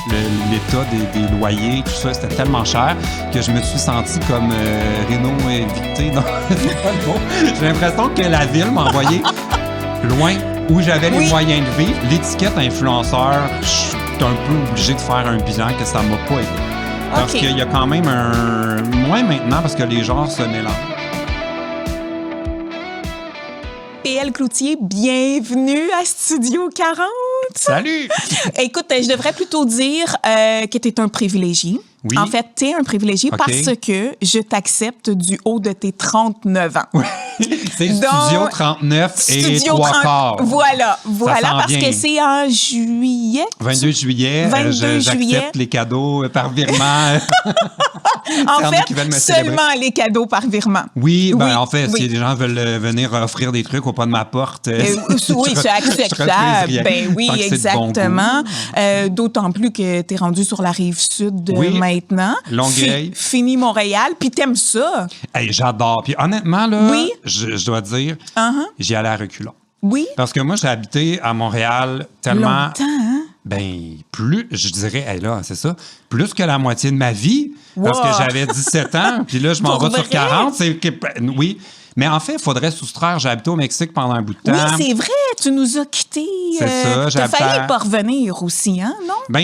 l'état des loyers, tout ça, c'était tellement cher que je me suis senti comme Renaud Victé. J'ai l'impression que la ville m'a envoyé loin où j'avais les moyens de vivre. L'étiquette influenceur, je suis un peu obligé de faire un bilan que ça m'a pas aidé. Parce qu'il y a quand même moins maintenant parce que les genres se mélangent. PL Cloutier, bienvenue à Studio 40. Salut! Écoute, je devrais plutôt dire que tu es un privilégié. Oui. En fait, tu es un privilégié parce que je t'accepte du haut de tes 39 ans. Oui. C'est Studio 39 et 3 quarts. Voilà, parce bien. que c'est en juillet. 22 juillet, 22 juillet. J'accepte les cadeaux par virement. En fait, seulement les cadeaux par virement. Oui, en fait, si des gens veulent venir offrir des trucs au pas de ma porte... oui, c'est acceptable. Ben oui, exactement. Bon d'autant plus que tu es rendu sur la rive sud maintenant. Longueuil. Fini Montréal, puis t'aimes ça. Hey, j'adore. Puis honnêtement, là, je dois dire, j'y allais à reculons. Oui. Parce que moi, j'ai habité à Montréal tellement... Longtemps, hein? Plus, je dirais, c'est ça, plus que la moitié de ma vie. Parce que j'avais 17 ans, puis là, je m'en vais sur 40. Oui. Mais en fait, il faudrait soustraire. J'ai habité au Mexique pendant un bout de temps. Oui, c'est vrai. Tu nous as quittés. C'est ça. T'as failli pas revenir aussi, hein, non?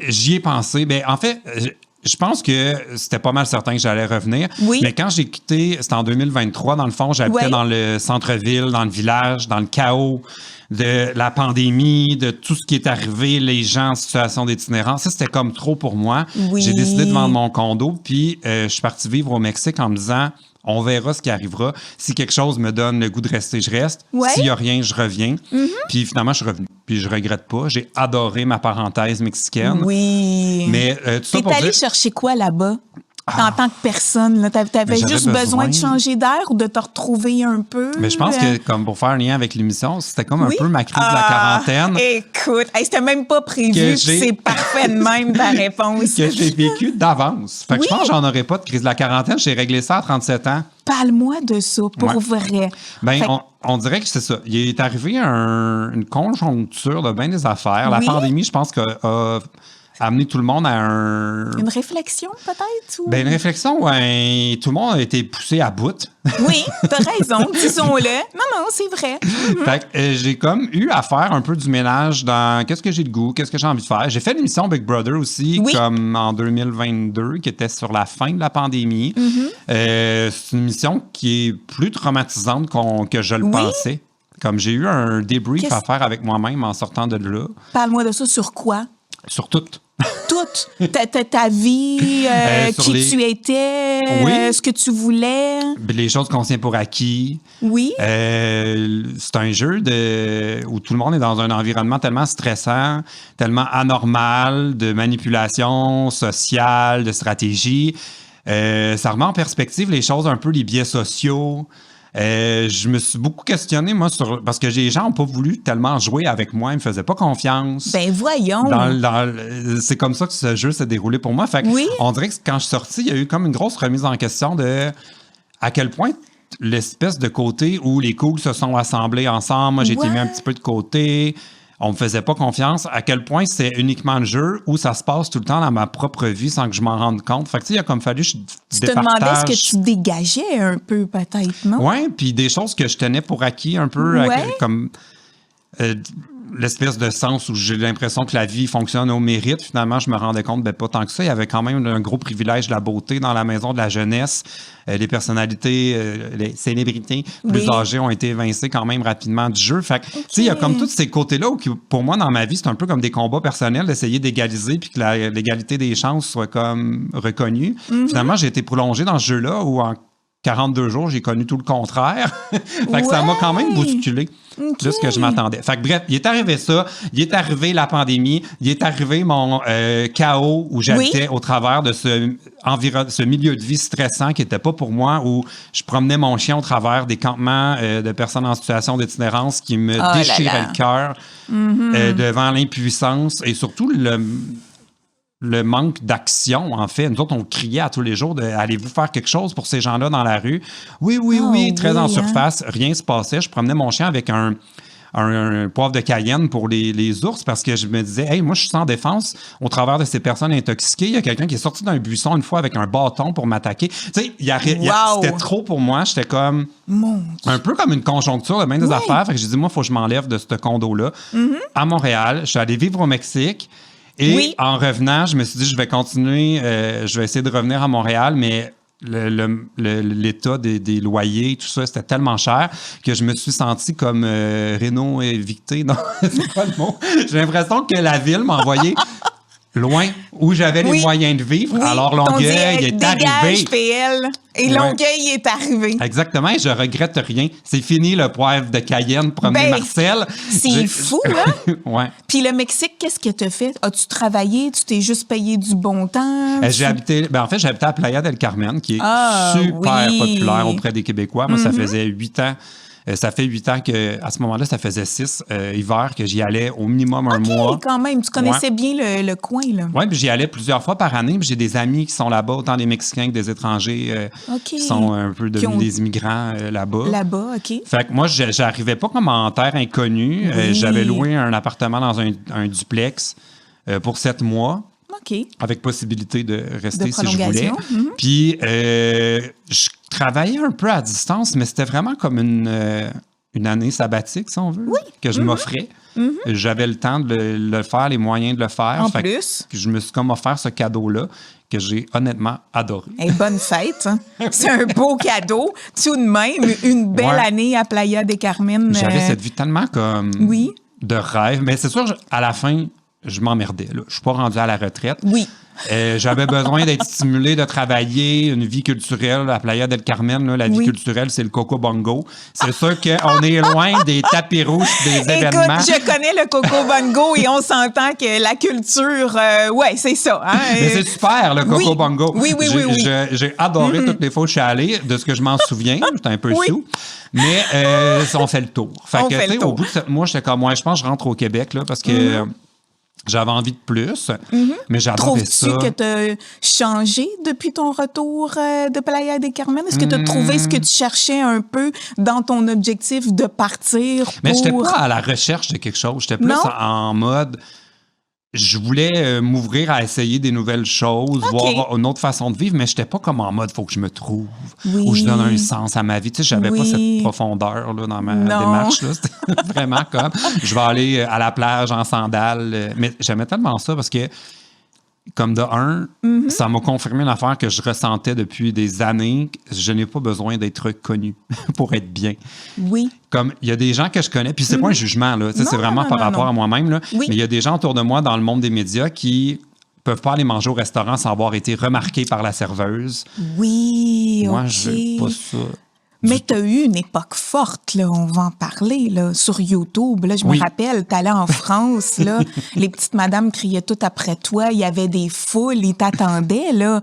J'y ai pensé. En fait... Je pense que c'était pas mal certain que j'allais revenir. Oui. Mais quand j'ai quitté, c'était en 2023, dans le fond, j'habitais dans le centre-ville, dans le village, dans le chaos de la pandémie, de tout ce qui est arrivé, les gens en situation d'itinérance. Ça, c'était comme trop pour moi. Oui. J'ai décidé de vendre mon condo, puis je suis parti vivre au Mexique en me disant... On verra ce qui arrivera. Si quelque chose me donne le goût de rester, je reste. S'il n'y a rien, je reviens. Puis finalement, je suis revenu. Puis je regrette pas. J'ai adoré ma parenthèse mexicaine. Oui. Mais tout ça pour t'es allé chercher quoi là-bas? En tant que personne, t'avais juste besoin de changer d'air ou de te retrouver un peu? Mais je pense que, comme pour faire un lien avec l'émission, c'était comme un peu ma crise de la quarantaine. Écoute, c'était même pas prévu, c'est parfait de même ta réponse. Que j'ai vécu d'avance. Fait que je pense que j'en aurais pas de crise de la quarantaine. J'ai réglé ça à 37 ans. Parle-moi de ça, pour vrai. On dirait que c'est ça. Il est arrivé une conjoncture de bien des affaires. La pandémie, je pense que... amener tout le monde à une réflexion, peut-être? Ou... une réflexion, tout le monde a été poussé à bout. Oui, t'as raison, disons-le. Non, c'est vrai. Fait que j'ai comme eu à faire un peu du ménage dans qu'est-ce que j'ai le goût, qu'est-ce que j'ai envie de faire. J'ai fait l'émission Big Brother aussi, comme en 2022, qui était sur la fin de la pandémie. C'est une émission qui est plus traumatisante que je le pensais. Comme j'ai eu un débrief à faire avec moi-même en sortant de là. Parle-moi de ça, sur quoi? Sur tout. Toute ta vie, qui tu étais, ce que tu voulais. Les choses qu'on tient pour acquis. Oui. C'est un jeu où tout le monde est dans un environnement tellement stressant, tellement anormal, de manipulation sociale, de stratégie. Ça remet en perspective les choses, un peu les biais sociaux. Je me suis beaucoup questionné, moi, parce que les gens n'ont pas voulu tellement jouer avec moi. Ils ne me faisaient pas confiance. Voyons. C'est comme ça que ce jeu s'est déroulé pour moi. Fait que on dirait que quand je suis sorti, il y a eu comme une grosse remise en question de à quel point l'espèce de côté où les cools se sont assemblés ensemble, moi, j'ai été mis un petit peu de côté. On me faisait pas confiance. À quel point c'est uniquement le jeu où ça se passe tout le temps dans ma propre vie sans que je m'en rende compte. Fait que, il a comme fallu que je te demandais ce que tu dégageais un peu, peut-être, non? Oui, puis des choses que je tenais pour acquis un peu, comme l'espèce de sens où j'ai l'impression que la vie fonctionne au mérite. Finalement, je me rendais compte, pas tant que ça. Il y avait quand même un gros privilège de la beauté dans la maison de la jeunesse. Les personnalités, les célébrités plus âgées ont été évincées quand même rapidement du jeu. Fait que, il y a comme tous ces côtés-là où, pour moi, dans ma vie, c'est un peu comme des combats personnels d'essayer d'égaliser puis que l'égalité des chances soit comme reconnue. Finalement, j'ai été prolongé dans ce jeu-là où en 42 jours, j'ai connu tout le contraire. Fait que ça m'a quand même bousculé. Plus que je m'attendais. Fait que bref, il est arrivé ça. Il est arrivé la pandémie. Il est arrivé mon chaos où j'habitais au travers de ce milieu de vie stressant qui n'était pas pour moi, où je promenais mon chien au travers des campements de personnes en situation d'itinérance qui me déchiraient le cœur devant l'impuissance et surtout le manque d'action, en fait. Nous autres, on criait à tous les jours allez-vous faire quelque chose pour ces gens-là dans la rue? Oui, très en surface. Rien ne se passait. Je promenais mon chien avec un un poivre de Cayenne pour les ours parce que je me disais, hey, moi, je suis sans défense au travers de ces personnes intoxiquées. Il y a quelqu'un qui est sorti d'un buisson une fois avec un bâton pour m'attaquer. Tu sais, c'était trop pour moi. J'étais comme un peu comme une conjoncture de bien des affaires. Fait que j'ai dit, moi, il faut que je m'enlève de ce condo-là. À Montréal, je suis allé vivre au Mexique. Et en revenant, je me suis dit, je vais continuer, je vais essayer de revenir à Montréal, mais l'état des loyers, tout ça, c'était tellement cher que je me suis senti comme Renaud évicté. Non, c'est pas le mot. J'ai l'impression que la ville m'a envoyé loin, où j'avais les moyens de vivre. Alors, Longueuil est arrivé. PL. Et Longueuil est arrivé. Exactement. Et je regrette rien. C'est fini le poivre de Cayenne, promener Marcel. C'est fou, hein? Ouais. Puis le Mexique, qu'est-ce que tu as fait? As-tu travaillé? Tu t'es juste payé du bon temps? J'ai habité à Playa del Carmen, qui est super populaire auprès des Québécois. Moi, ça faisait 8 ans. Ça fait 8 ans qu'à ce moment-là, ça faisait 6 hivers que j'y allais au minimum un mois. Quand même. Tu connaissais bien le coin, là. Oui, puis j'y allais plusieurs fois par année. Puis j'ai des amis qui sont là-bas, autant des Mexicains que des étrangers qui sont un peu devenus des immigrants là-bas. Là-bas, OK. Fait que moi, j'arrivais pas comme en terre inconnue. J'avais loué un appartement dans un duplex pour 7 mois. OK. Avec possibilité de rester si je voulais. Puis, je travaillais un peu à distance, mais c'était vraiment comme une année sabbatique, si on veut, que je m'offrais. J'avais le temps de le faire, les moyens de le faire. En plus. Je me suis comme offert ce cadeau-là que j'ai honnêtement adoré. Hey, bonne fête. Hein? C'est un beau cadeau. Tout de même, une belle année à Playa del Carmen. J'avais cette vie tellement comme de rêve. Mais c'est sûr, à la fin, je m'emmerdais. Je ne suis pas rendu à la retraite. Oui. J'avais besoin d'être stimulé, de travailler, une vie culturelle. À Playa del Carmen, là, la vie culturelle, c'est le Coco Bongo. C'est sûr qu'on est loin des tapis rouges, des événements. Écoute, je connais le Coco Bongo et on s'entend que la culture, c'est ça. Hein? Mais c'est super, le Coco Bongo. Oui. J'ai adoré toutes les fois où je suis allé, de ce que je m'en souviens. J'étais un peu sous. Mais on fait le tour. Fait que, au bout de 7 mois, j'étais comme, je pense que je rentre au Québec, là, parce que... J'avais envie de plus, mais j'adorais ça. Trouves-tu que tu as changé depuis ton retour de Playa del Carmen? Est-ce que tu as trouvé ce que tu cherchais un peu dans ton objectif de partir pour... Mais je n'étais pas à la recherche de quelque chose. J'étais plus en mode... Je voulais m'ouvrir à essayer des nouvelles choses, voir une autre façon de vivre, mais je n'étais pas comme en mode « faut que je me trouve ou je donne un sens à ma vie ». Tu sais, j'avais pas cette profondeur là, dans ma démarche. C'était vraiment comme « je vais aller à la plage en sandales ». Mais j'aimais tellement ça parce que, comme de un, ça m'a confirmé une affaire que je ressentais depuis des années. Je n'ai pas besoin d'être connu pour être bien. Oui. Comme il y a des gens que je connais, puis c'est pas un jugement, là. C'est vraiment par rapport à moi-même, là. Mais il y a des gens autour de moi dans le monde des médias qui peuvent pas aller manger au restaurant sans avoir été remarqués par la serveuse. Oui, moi, je veux pas ça. Mais tu as eu une époque forte, là, on va en parler, là, sur YouTube. Là, je me rappelle, tu allais en France, là, les petites madames criaient toutes après toi, il y avait des foules, ils t'attendaient. Là.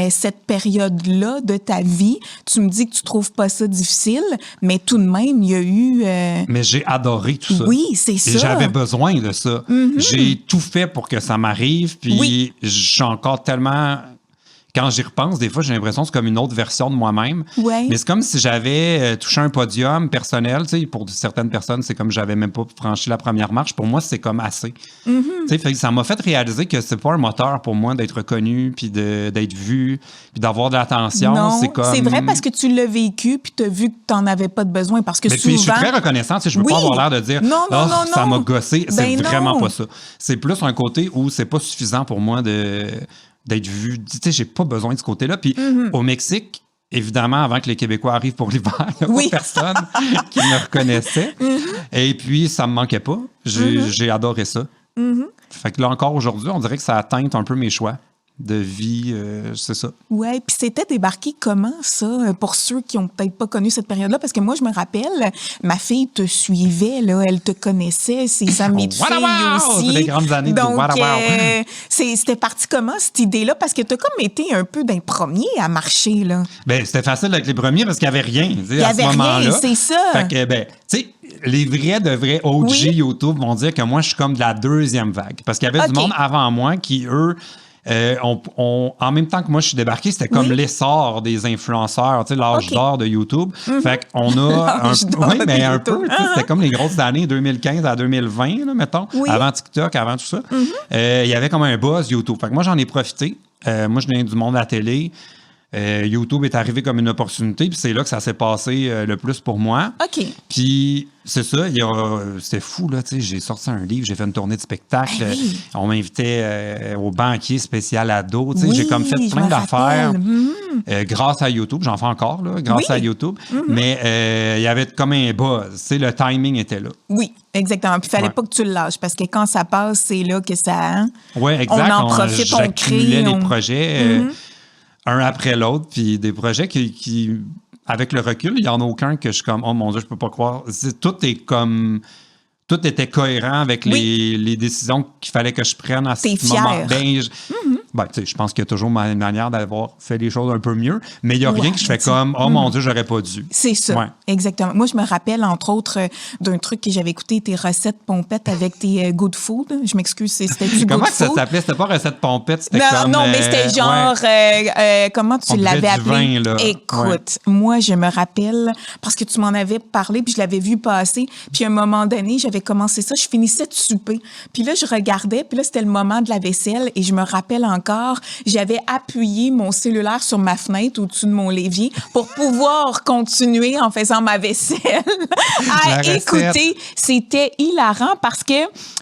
Cette période-là de ta vie, tu me dis que tu trouves pas ça difficile, mais tout de même, il y a eu... Mais j'ai adoré tout ça. Oui, c'est ça. J'avais besoin de ça. J'ai tout fait pour que ça m'arrive, puis je suis encore tellement... Quand j'y repense, des fois, j'ai l'impression que c'est comme une autre version de moi-même. Mais c'est comme si j'avais touché un podium personnel. Tu sais, pour certaines personnes, c'est comme si j'avais même pas franchi la première marche. Pour moi, c'est comme assez. Tu sais, ça m'a fait réaliser que c'est pas un moteur pour moi d'être reconnu, puis d'être vu, puis d'avoir de l'attention. Non, c'est vrai parce que tu l'as vécu, puis tu as vu que tu n'en avais pas de besoin. Parce que souvent... Puis je suis très reconnaissant. Tu sais, je veux pas avoir l'air de dire « ça m'a gossé ». C'est vraiment pas ça. C'est plus un côté où c'est pas suffisant pour moi d'être vu. Tu sais, j'ai pas besoin de ce côté-là. Puis au Mexique, évidemment, avant que les Québécois arrivent pour l'hiver, il n'y a pas personne qui me reconnaissait. Et puis, ça me manquait pas. J'ai adoré ça. Fait que là, encore aujourd'hui, on dirait que ça atteint un peu mes choix de vie, c'est ça. Oui, puis c'était débarqué comment, ça, pour ceux qui n'ont peut-être pas connu cette période-là? Parce que moi, je me rappelle, ma fille te suivait, là, elle te connaissait, ses amis de filles aussi. C'est les grandes années donc, de c'était parti comment, cette idée-là? Parce que tu as comme été un peu d'un premier à marcher, là. Bien, c'était facile avec les premiers parce qu'il n'y avait rien, il y avait rien, c'est ça. Fait que, tu sais, les vrais OG YouTube vont dire que moi, je suis comme de la deuxième vague. Parce qu'il y avait du monde avant moi qui, eux, En même temps que moi, je suis débarqué, c'était comme l'essor des influenceurs, tu sais, l'âge d'or de YouTube. Fait qu'on a mais un peu, c'était comme les grosses années 2015 à 2020, là, mettons, avant TikTok, avant tout ça. Il y avait comme un buzz YouTube. Fait que moi, j'en ai profité. Moi, je viens du monde à la télé. YouTube est arrivé comme une opportunité, puis c'est là que ça s'est passé le plus pour moi. OK. Puis c'est ça, c'était fou, là, tu sais, j'ai sorti un livre, j'ai fait une tournée de spectacle, on m'invitait au banquier spécial ado, tu sais, j'ai comme fait plein d'affaires grâce à YouTube, j'en fais encore, là, grâce à YouTube, mais il y avait comme un buzz, tu sais, le timing était là. Oui, exactement, puis il fallait pas que tu le lâches, parce que quand ça passe, c'est là que ça... Oui, exact, on en profite, on crée. Les projets... un après l'autre, puis des projets qui, avec le recul, il n'y en a aucun que je suis comme, oh mon Dieu, je peux pas croire. Tout était cohérent avec les décisions qu'il fallait que je prenne à ce moment. Je pense qu'il y a toujours une manière d'avoir fait les choses un peu mieux, mais il n'y a rien que je fais comme, oh mon Dieu, j'aurais pas dû. C'est ça, exactement. Moi, je me rappelle, entre autres, d'un truc que j'avais écouté, tes recettes pompettes avec tes Good Food. Je m'excuse, c'était du Good Food. Comment ça s'appelait? C'était pas recette pompette, c'était comme... Non, mais c'était genre... comment tu l'avais appelé? Vin, là. Écoute, moi, je me rappelle, parce que tu m'en avais parlé, puis je l'avais vu passer, puis à un moment donné, j'avais commencé ça, je finissais de souper. Puis là, je regardais, puis là, c'était le moment de la vaisselle, et je me rappelle encore, j'avais appuyé mon cellulaire sur ma fenêtre au-dessus de mon l'évier pour pouvoir continuer en faisant ma vaisselle à écouter. C'était hilarant parce que,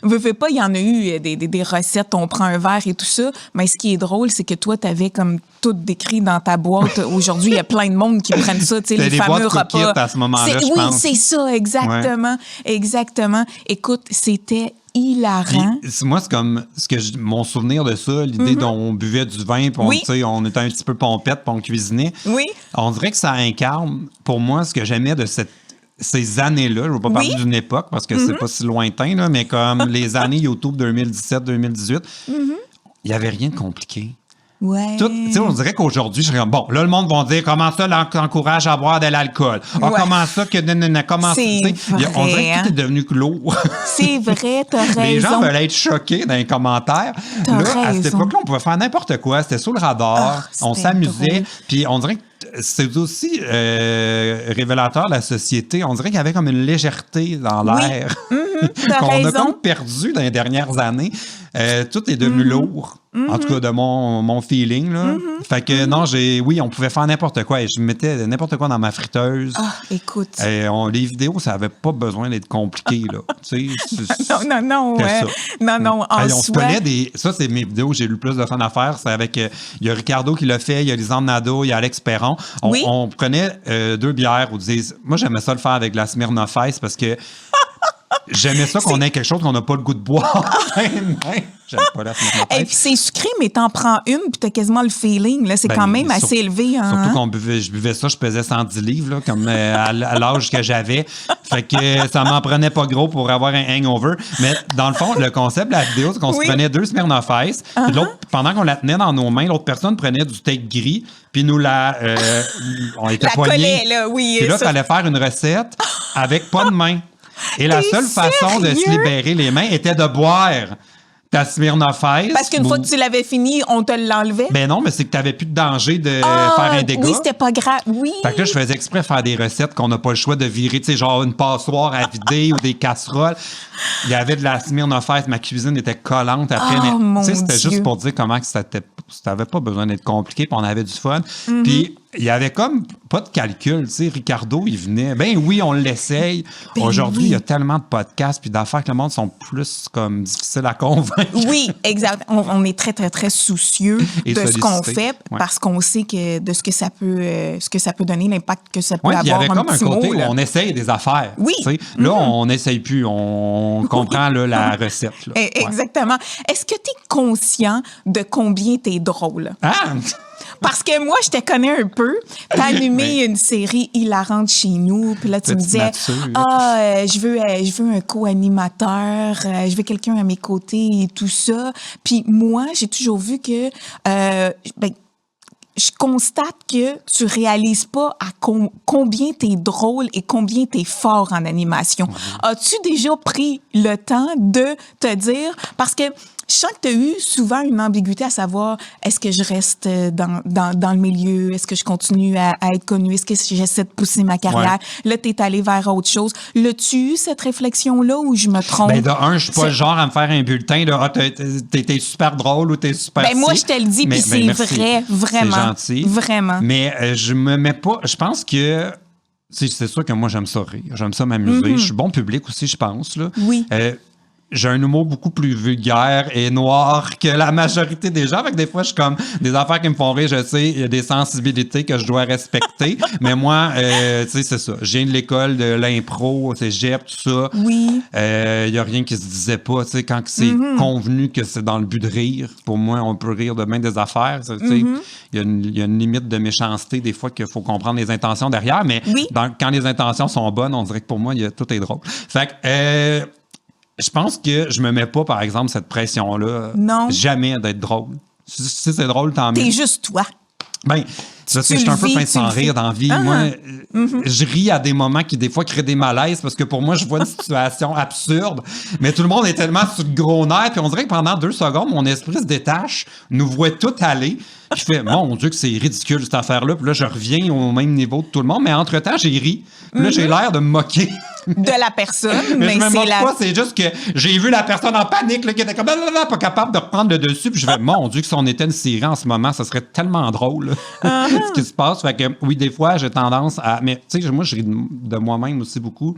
veux pas, il y en a eu des recettes, on prend un verre et tout ça, mais ce qui est drôle, c'est que toi, t'avais comme tout décrit dans ta boîte. Aujourd'hui, il y a plein de monde qui prennent ça, tu sais, les fameux repas. À ce moment-là, oui, c'est ça, exactement. Exactement. Écoute, c'était hilarant. Puis, moi, c'est comme mon souvenir de ça, l'idée dont on buvait du vin, puis on était un petit peu pompette, puis on cuisinait. Oui. On dirait que ça incarne, pour moi, ce que j'aimais de ces années-là. Je ne veux pas parler d'une époque, parce que c'est pas si lointain, là, mais comme les années YouTube 2017-2018, il n'y avait rien de compliqué. Ouais. On dirait qu'aujourd'hui, je serais bon, là, le monde va dire comment ça l'encourage à boire de l'alcool. Comment ça que. Comment c'est vrai, on dirait que tout est devenu clos. C'est vrai, t'as raison. Les gens veulent être choqués dans les commentaires. À cette époque-là, on pouvait faire n'importe quoi. C'était sous le radar. On s'amusait. Puis on dirait que c'est aussi révélateur de la société. On dirait qu'il y avait comme une légèreté dans l'air qu'on a comme perdu dans les dernières années. Tout est devenu lourd. En tout cas, de mon feeling. Là. Fait que non, on pouvait faire n'importe quoi. Et je mettais n'importe quoi dans ma friteuse. Ah, écoute. Les vidéos, ça n'avait pas besoin d'être compliqué. Là. Non. Non, on se prenait ça, c'est mes vidéos où j'ai eu le plus de fun à faire. C'est avec... il y a Ricardo qui l'a fait, il y a Lisande Nadeau, il y a Alex Perron. On prenait 2 bières. Moi, j'aimais ça le faire avec la Smirnoff Ice parce que j'aimais ça qu'on ait quelque chose qu'on n'a pas le goût de boire. J'aime pas la Smirnoff Ice. Et puis c'est sucré, mais t'en prends une, puis t'as quasiment le feeling. Là, c'est quand même assez élevé. Surtout je buvais ça, je pesais 110 livres, là, comme à l'âge que j'avais. Fait que ça m'en prenait pas gros pour avoir un hangover. Mais dans le fond, le concept de la vidéo, c'est qu'on se prenait 2 Smirnoff Ice. Puis pendant qu'on la tenait dans nos mains, l'autre personne prenait du steak gris, puis nous on était poignés. Puis là, fallait faire une recette avec pas de main. Et la seule façon de se libérer les mains était de boire ta Smirnoff Ice. Parce qu'une fois que tu l'avais fini, on te l'enlevait. Ben non, mais c'est que tu n'avais plus de danger de faire un dégât. Oui, c'était pas grave. Oui. Fait que là, je faisais exprès faire des recettes qu'on n'a pas le choix de virer, tu sais, genre une passoire à vider ou des casseroles. Il y avait de la Smirnoff Ice, ma cuisine était collante après. Mais c'était juste pour dire comment que ça n'avait pas besoin d'être compliqué, puis on avait du fun. Puis il y avait comme pas de calcul, tu sais. Ricardo, il venait. Ben oui, on l'essaye. Aujourd'hui, il y a tellement de podcasts puis d'affaires que le monde sont plus comme difficiles à convaincre. Oui, exact. On est très, très, très soucieux de ce qu'on fait parce qu'on sait que de ce que ça peut donner, l'impact que ça peut avoir. Il y avait comme un côté où on essaye des affaires. Oui. Là, on n'essaye plus. On comprend là, la recette. Là. Exactement. Est-ce que tu es conscient de combien tu es drôle? Ah! Parce que moi, je te connais un peu. Tu as animé une série hilarante chez nous. Puis là, tu me disais, je veux un co-animateur, je veux quelqu'un à mes côtés et tout ça. Puis moi, j'ai toujours vu que... je constate que tu réalises pas à combien t'es drôle et combien t'es fort en animation. As-tu déjà pris le temps de te dire... Parce que Je sens que tu as eu souvent une ambiguïté à savoir, est-ce que je reste dans le milieu? Est-ce que je continue à être connue? Est-ce que j'essaie de pousser ma carrière? Ouais. Là, tu es allé vers autre chose. L'as-tu eu, cette réflexion-là, ou je me trompe? Ben, de un, je suis pas le genre à me faire un bulletin de t'es super drôle ou t'es super moi, je te le dis, puis c'est vrai, vraiment. C'est gentil. Vraiment. Mais je me mets pas... Je pense que... C'est sûr que moi, j'aime ça rire. J'aime ça m'amuser. Je suis bon public aussi, je pense. Là. Oui. J'ai un humour beaucoup plus vulgaire et noir que la majorité des gens. Fait que des fois, je suis comme des affaires qui me font rire. Je sais, il y a des sensibilités que je dois respecter. Mais moi, tu sais, c'est ça. Je viens de l'école de l'impro, cégep, tout ça. Oui. Il n'y a rien qui se disait pas. Tu sais, quand c'est convenu que c'est dans le but de rire, pour moi, on peut rire de bien des affaires. Tu sais, il y a une limite de méchanceté des fois qu'il faut comprendre les intentions derrière. Mais quand les intentions sont bonnes, on dirait que pour moi, tout est drôle. Fait que... je pense que je me mets pas, par exemple, cette pression-là. Non. Jamais d'être drôle. Si c'est drôle, tant mieux. T'es juste toi. Ben, je sais, je suis un peu pince sans rire dans la vie. Moi, je ris à des moments qui, des fois, créent des malaises parce que pour moi, je vois une situation absurde. Mais tout le monde est tellement sur le gros nerf. Puis on dirait que pendant 2 secondes, mon esprit se détache, nous voit tout aller. Puis je fais, mon Dieu, que c'est ridicule, cette affaire-là. Puis là, je reviens au même niveau de tout le monde. Mais entre-temps, j'ai ri. Puis là, j'ai l'air de me moquer. De la personne, mais je me c'est moque pas, c'est juste que j'ai vu la personne en panique, là, qui était comme pas capable de reprendre le dessus. Puis je fais, mon Dieu, que si on était une série en ce moment, ça serait tellement drôle, ce qui se passe. Fait que oui, des fois, j'ai tendance à... Mais tu sais, moi, je ris de moi-même aussi beaucoup.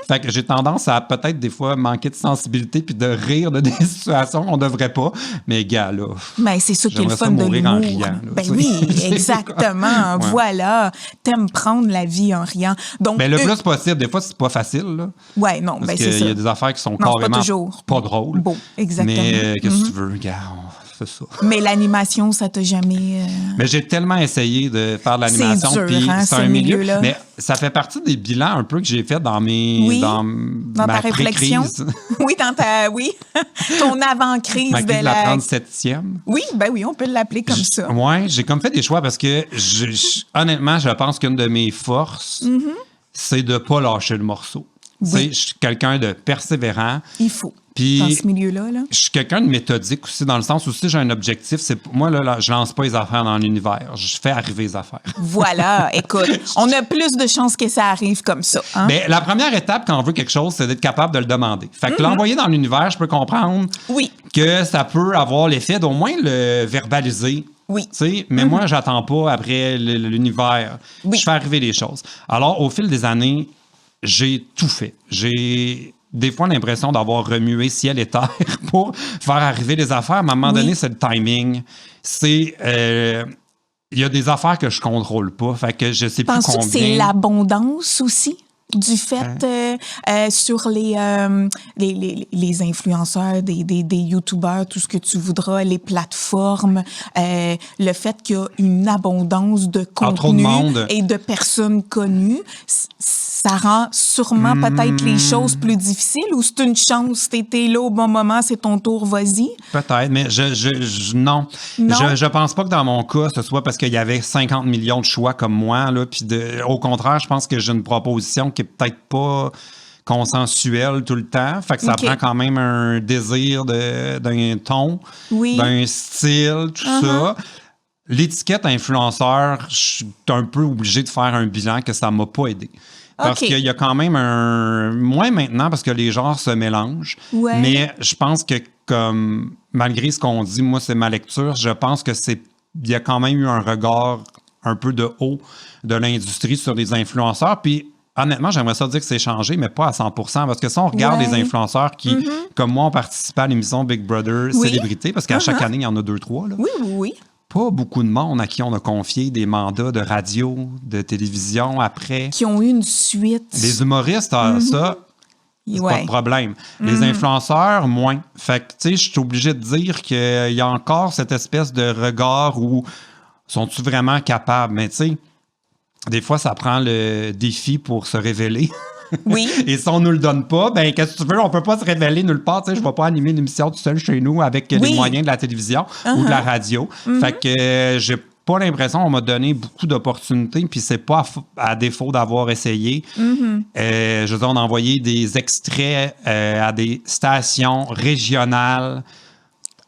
Fait que j'ai tendance à peut-être des fois manquer de sensibilité puis de rire de des situations qu'on devrait pas. Mais gars, là... Mais c'est ça qui est le fun de l'humour. En riant, là, ben oui, exactement. Ouais. Voilà. T'aimes prendre la vie en riant. Donc, ben le plus possible. Des fois, c'est pas facile. Oui, non, ben c'est ça. Il y a des affaires qui sont carrément pas drôles. Bon, exactement. Mais qu'est-ce que tu veux, gars, on fait ça. Mais l'animation, ça t'a jamais... Mais j'ai tellement essayé de faire de l'animation. C'est dur, c'est un milieu. Là. Mais ça fait partie des bilans un peu que j'ai fait dans mes... dans ta réflexion. Oui, ton avant-crise ma crise de la 37e. Oui, ben oui, on peut l'appeler comme ça. Oui, j'ai comme fait des choix parce que, honnêtement, je pense qu'une de mes forces, c'est de ne pas lâcher le morceau. Oui. Je suis quelqu'un de persévérant. Il faut. Puis, dans ce milieu-là. Là. Je suis quelqu'un de méthodique aussi, dans le sens où si j'ai un objectif, moi, là, je lance pas les affaires dans l'univers. Je fais arriver les affaires. Voilà, écoute, on a plus de chances que ça arrive comme ça. Hein? Mais la première étape quand on veut quelque chose, c'est d'être capable de le demander. Fait que l'envoyer dans l'univers, je peux comprendre que ça peut avoir l'effet d'au moins le verbaliser. Oui. Mais moi, j'attends pas après l'univers. Oui. Je fais arriver les choses. Alors, au fil des années, j'ai tout fait. J'ai des fois l'impression d'avoir remué ciel et terre pour faire arriver les affaires. Mais à un moment donné, c'est le timing. Il y a des affaires que je contrôle pas. Fait que je sais plus combien. Penses-tu que c'est l'abondance aussi? Du fait sur les influenceurs, des youtubeurs, tout ce que tu voudras, les plateformes, le fait qu'il y a une abondance de contenu et de personnes connues, ça rend sûrement peut-être les choses plus difficiles, ou c'est une chance, t'étais là au bon moment, c'est ton tour, vas-y? Peut-être, mais non. Je pense pas que dans mon cas, ce soit parce qu'il y avait 50 millions de choix comme moi, là, puis au contraire, je pense que j'ai une proposition qui est peut-être pas consensuelle tout le temps. Fait que ça prend quand même un désir d'un ton, d'un style, tout ça. L'étiquette influenceur, je suis un peu obligé de faire un bilan que ça m'a pas aidé. Parce qu'il y a quand même moins maintenant, parce que les genres se mélangent. Ouais. Mais je pense que, comme malgré ce qu'on dit, moi, c'est ma lecture, je pense que il y a quand même eu un regard un peu de haut de l'industrie sur les influenceurs. Puis, honnêtement, j'aimerais ça dire que c'est changé, mais pas à 100%. Parce que si on regarde les influenceurs qui, comme moi, ont participé à l'émission Big Brother Célébrité, parce qu'à chaque année, il y en a 2-3. Là. Oui. Pas beaucoup de monde à qui on a confié des mandats de radio, de télévision après. Qui ont eu une suite. Les humoristes, ça, c'est pas de problème. Les influenceurs, moins. Fait que, tu sais, je suis obligé de dire qu'il y a encore cette espèce de regard où sont-ils vraiment capables? Mais tu sais, des fois, ça prend le défi pour se révéler. Oui. Et si on nous le donne pas, ben qu'est-ce que tu veux? On peut pas se révéler nulle part. Tu sais, je vais pas animer une émission tout seul chez nous avec les moyens de la télévision ou de la radio. Fait que j'ai pas l'impression qu'on m'a donné beaucoup d'opportunités, puis c'est pas à défaut d'avoir essayé. Je veux dire, on a envoyé des extraits à des stations régionales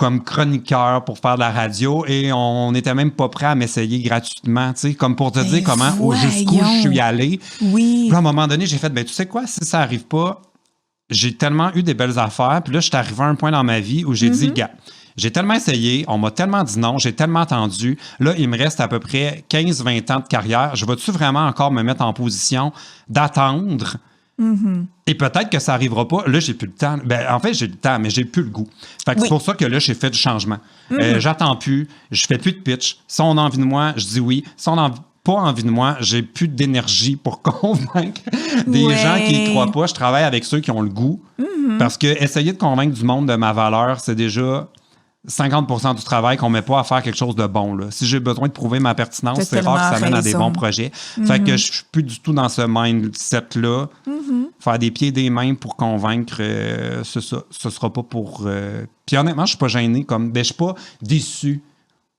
comme chroniqueur pour faire de la radio et on n'était même pas prêt à m'essayer gratuitement, tu sais, comme pour te dire comment, jusqu'où je suis allé. Oui. Puis à un moment donné, j'ai fait, tu sais quoi, si ça arrive pas, j'ai tellement eu des belles affaires. Puis là, je suis arrivé à un point dans ma vie où j'ai dit, gars, j'ai tellement essayé, on m'a tellement dit non, j'ai tellement attendu. Là, il me reste à peu près 15-20 ans de carrière. Je vais-tu vraiment encore me mettre en position d'attendre? Et peut-être que ça n'arrivera pas. Là, j'ai plus le temps. En fait, j'ai le temps, mais j'ai plus le goût. Fait que c'est pour ça que là, j'ai fait du changement. J'attends plus, je fais plus de pitch. Si on a envie de moi, je dis oui. Si on n'a pas envie de moi, j'ai plus d'énergie pour convaincre des gens qui ne croient pas. Je travaille avec ceux qui ont le goût. Parce que essayer de convaincre du monde de ma valeur, c'est déjà 50% du travail qu'on ne met pas à faire quelque chose de bon. Là. Si j'ai besoin de prouver ma pertinence, c'est rare que ça mène à des bons projets. Fait que je suis plus du tout dans ce mindset-là. Faire des pieds et des mains pour convaincre, c'est ça. Ce sera pas pour... Puis honnêtement, je suis pas gêné. Je suis pas déçu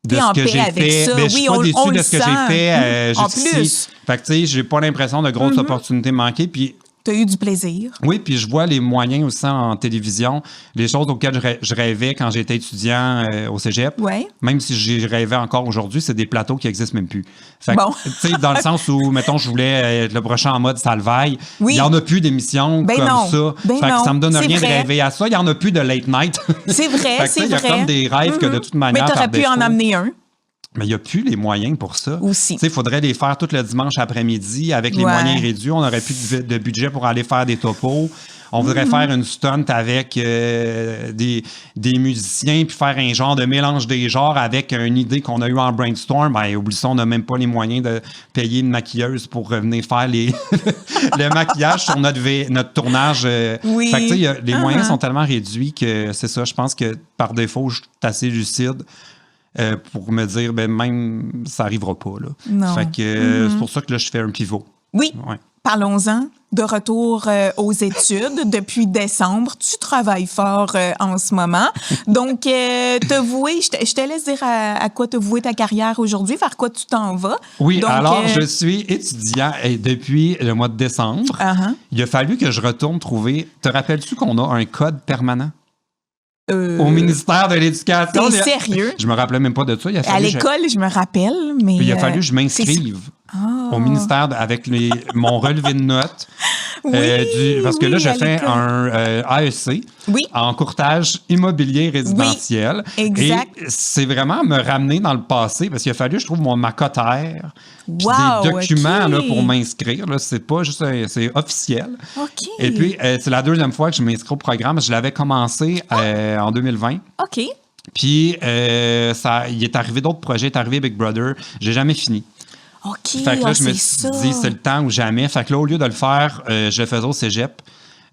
de ce que j'ai fait. Je suis pas déçu de ce que j'ai fait jusqu'ici. Fait que tu sais, j'ai pas l'impression de grosses opportunités manquées. Puis tu as eu du plaisir. Oui, puis je vois les moyens aussi en télévision, les choses auxquelles je rêvais quand j'étais étudiant au cégep. Ouais. Même si j'y rêvais encore aujourd'hui, c'est des plateaux qui n'existent même plus. Fait que, tu sais, dans le sens où, mettons, je voulais être le prochain en mode Salvaille, il n'y en a plus d'émissions comme ça. Fait que ça me donne rien de rêver à ça. Il n'y en a plus de late night. C'est vrai, c'est vrai. Il y a comme des rêves que de toute manière. Mais tu aurais pu en amener un. Mais il n'y a plus les moyens pour ça. Aussi. Il faudrait les faire tout le dimanche après-midi avec les moyens réduits. On n'aurait plus de budget pour aller faire des topos. On voudrait faire une stunt avec des musiciens puis faire un genre de mélange des genres avec une idée qu'on a eue en brainstorm. Oublie ça, on n'a même pas les moyens de payer une maquilleuse pour venir faire le maquillage sur notre tournage. Fait que, les moyens sont tellement réduits que c'est ça. Je pense que par défaut, je suis assez lucide. Pour me dire, même, ça n'arrivera pas. Là. Non. Fait que c'est pour ça que là, je fais un pivot. Oui. Ouais. Parlons-en. De retour aux études depuis décembre. Tu travailles fort en ce moment. Donc, te vouer, je te laisse dire à quoi te vouer ta carrière aujourd'hui, vers quoi tu t'en vas. Oui, donc, alors, je suis étudiant depuis le mois de décembre. Il a fallu que je retourne trouver... Te rappelles-tu qu'on a un code permanent? Au ministère de l'Éducation. T'es sérieux? Je me rappelais même pas de ça. À l'école, je me rappelle, mais... Puis il a fallu que je m'inscrive au ministère avec mon relevé de notes. Parce que là, je fais un AEC en courtage immobilier résidentiel. Oui, exact. Et c'est vraiment me ramener dans le passé parce qu'il a fallu que je trouve ma cotère. Puis des documents là, pour m'inscrire. Là, c'est pas juste... c'est officiel. OK. Et puis, c'est la deuxième fois que je m'inscris au programme. Je l'avais commencé en 2020. OK. Puis, il est arrivé d'autres projets. Il est arrivé Big Brother. J'ai jamais fini. OK, fait que là, je me suis dit, c'est le temps ou jamais. Fait que là, au lieu de le faire, je le faisais au cégep.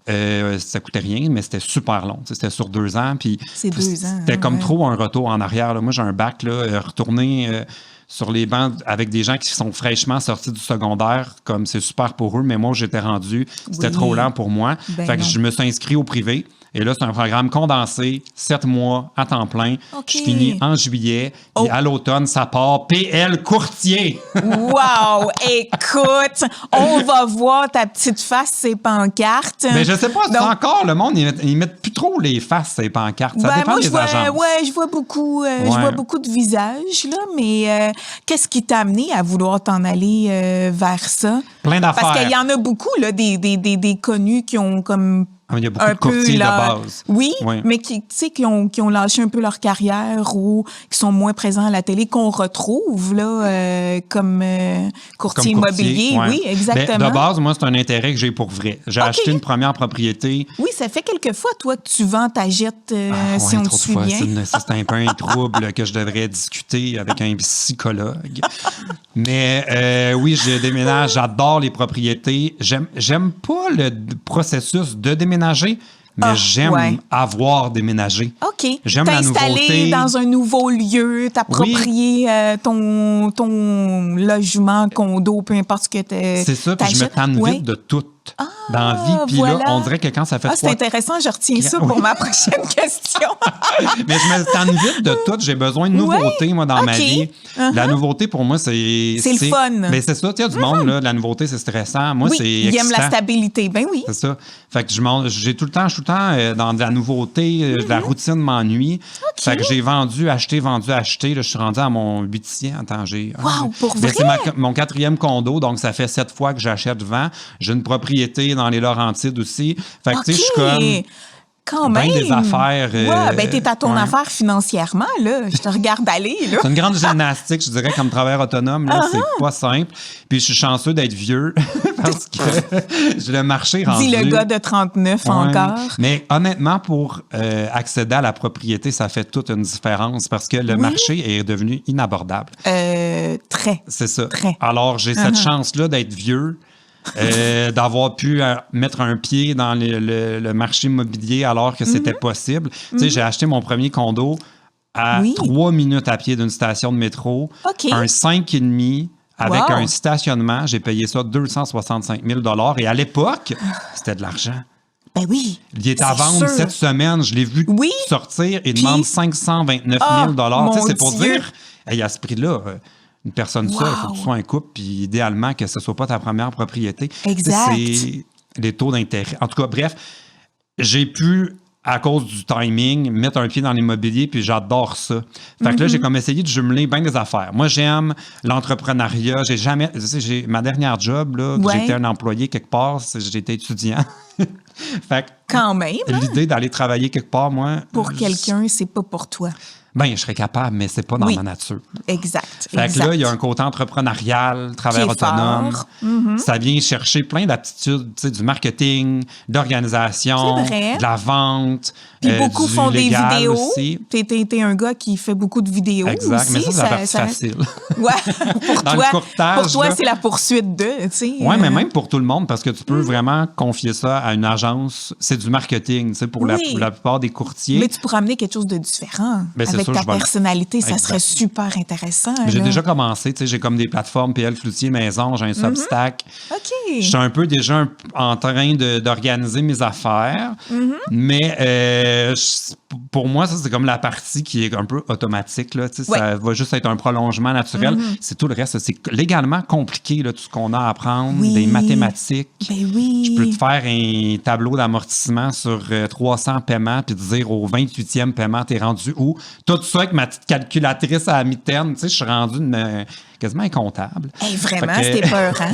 Ça coûtait rien, mais c'était super long. C'était sur 2 ans. Puis c'est 2 ans. C'était comme trop un retour en arrière. Là. Moi, j'ai un bac, là, retourner sur les bancs avec des gens qui sont fraîchement sortis du secondaire, comme c'est super pour eux, mais moi, j'étais rendu, c'était trop lent pour moi. Fait que je me suis inscrit au privé. Et là, c'est un programme condensé, 7 mois à temps plein. Je finis en juillet. Et à l'automne, ça part PL Courtier. Wow! Écoute, on va voir ta petite face, ces pancartes. Mais je sais pas, c'est encore le monde, ils mettent plus trop les faces, ces pancartes. Ça dépend des agences. Ouais, je vois beaucoup, je vois beaucoup de visages, là, mais qu'est-ce qui t'a amené à vouloir t'en aller vers ça? Plein d'affaires. Parce qu'il y en a beaucoup, là, des connus qui ont comme... Il y a beaucoup de courtiers de base. Oui, mais qui ont lâché un peu leur carrière ou qui sont moins présents à la télé, qu'on retrouve là, comme courtier immobilier. Ouais. Oui, exactement. De base, moi, c'est un intérêt que j'ai pour vrai. J'ai acheté une première propriété. Oui, ça fait quelques fois, toi, que tu vends ta jette, si on te suit bien. C'est un peu un trouble que je devrais discuter avec un psychologue. Mais oui, je déménage. J'adore les propriétés. J'aime pas le processus de déménager. Mais j'aime avoir déménagé. OK. J'aime la nouveauté. T'installer dans un nouveau lieu, t'approprier ton logement, condo, peu importe ce que t'as. C'est ça, puis je me tanne vite de tout dans la vie. Puis voilà. là, on dirait que quand ça fait c'est intéressant, je retiens ça pour ma prochaine question. Mais je me tanne vite de tout. J'ai besoin de nouveautés, moi, dans ma vie. La nouveauté, pour moi, c'est... C'est le fun. Mais c'est ça, tu sais, du monde, là, la nouveauté, c'est stressant. Moi, c'est il aime la stabilité. Ben oui. C'est ça. Fait que j'ai tout le temps dans de la nouveauté, de la routine m'ennuie. Fait que j'ai vendu, acheté. Là, je suis rendu à mon 8e. Attends, Wow, pour vrai? C'est mon 4e condo, donc ça fait 7 fois que j'achète-vends. J'ai une propriété dans les Laurentides aussi. Fait que, tu sais, je suis comme... Quand même. des affaires. T'es à ton affaire financièrement, là. Je te regarde aller, là. C'est une grande gymnastique, je dirais, comme travailleur autonome, là. C'est pas simple. Puis je suis chanceux d'être vieux parce que j'ai le marché rendu. Dis le gars de 39 encore. Mais honnêtement, pour accéder à la propriété, ça fait toute une différence parce que le marché est devenu inabordable. Très. C'est ça. Très. Alors, j'ai cette chance-là d'être vieux. D'avoir pu mettre un pied dans le marché immobilier alors que c'était possible. Tu sais, j'ai acheté mon premier condo à 3 minutes à pied d'une station de métro, un 5,5 avec un stationnement. J'ai payé ça 265 000 $. Et à l'époque, c'était de l'argent. Ben oui. Il est à vendre cette semaine. Je l'ai vu sortir. Il demande 529 000 $. C'est pour dire, à ce prix-là... Une personne seule, il faut que tu sois un couple, puis idéalement que ce ne soit pas ta première propriété. Exact. C'est les taux d'intérêt. En tout cas, bref, j'ai pu, à cause du timing, mettre un pied dans l'immobilier, puis j'adore ça. Fait que là, j'ai comme essayé de jumeler bien des affaires. Moi, j'aime l'entrepreneuriat. Ma dernière job, là, j'étais un employé quelque part, j'étais étudiant. Fait que, quand même. L'idée d'aller travailler quelque part, moi... Pour quelqu'un, c'est pas pour toi. Ben, je serais capable, mais c'est pas dans ma nature. Exact. Fait que là, il y a un côté entrepreneurial, travailleur autonome. Ça vient chercher plein d'aptitudes, tu sais, du marketing, d'organisation, de la vente. Puis beaucoup font des vidéos. Aussi. T'es un gars qui fait beaucoup de vidéos. Exact, aussi. Mais ça, c'est la partie facile. Ouais, pour toi, là, c'est la poursuite de, tu sais. Oui, mais même pour tout le monde, parce que tu peux vraiment confier ça à une agence. C'est du marketing, tu sais, pour la plupart des courtiers. Mais tu pourrais amener quelque chose de différent. Avec ta personnalité, ça serait super intéressant. J'ai déjà commencé, tu sais, j'ai comme des plateformes PL Cloutier Maison, j'ai un Substack. Je suis un peu déjà en train d'organiser mes affaires, mais pour moi, ça, c'est comme la partie qui est un peu automatique, là, tu sais, ça va juste être un prolongement naturel. C'est tout le reste, c'est légalement compliqué, là, tout ce qu'on a à apprendre, des mathématiques. Ben oui. Je peux te faire un tableau d'amortissement sur 300 paiements puis te dire au 28e paiement, t'es rendu où? Tout ça avec ma petite calculatrice à la mitaine, tu sais, je suis rendu quasiment incomptable. Hey, vraiment, c'était peurant.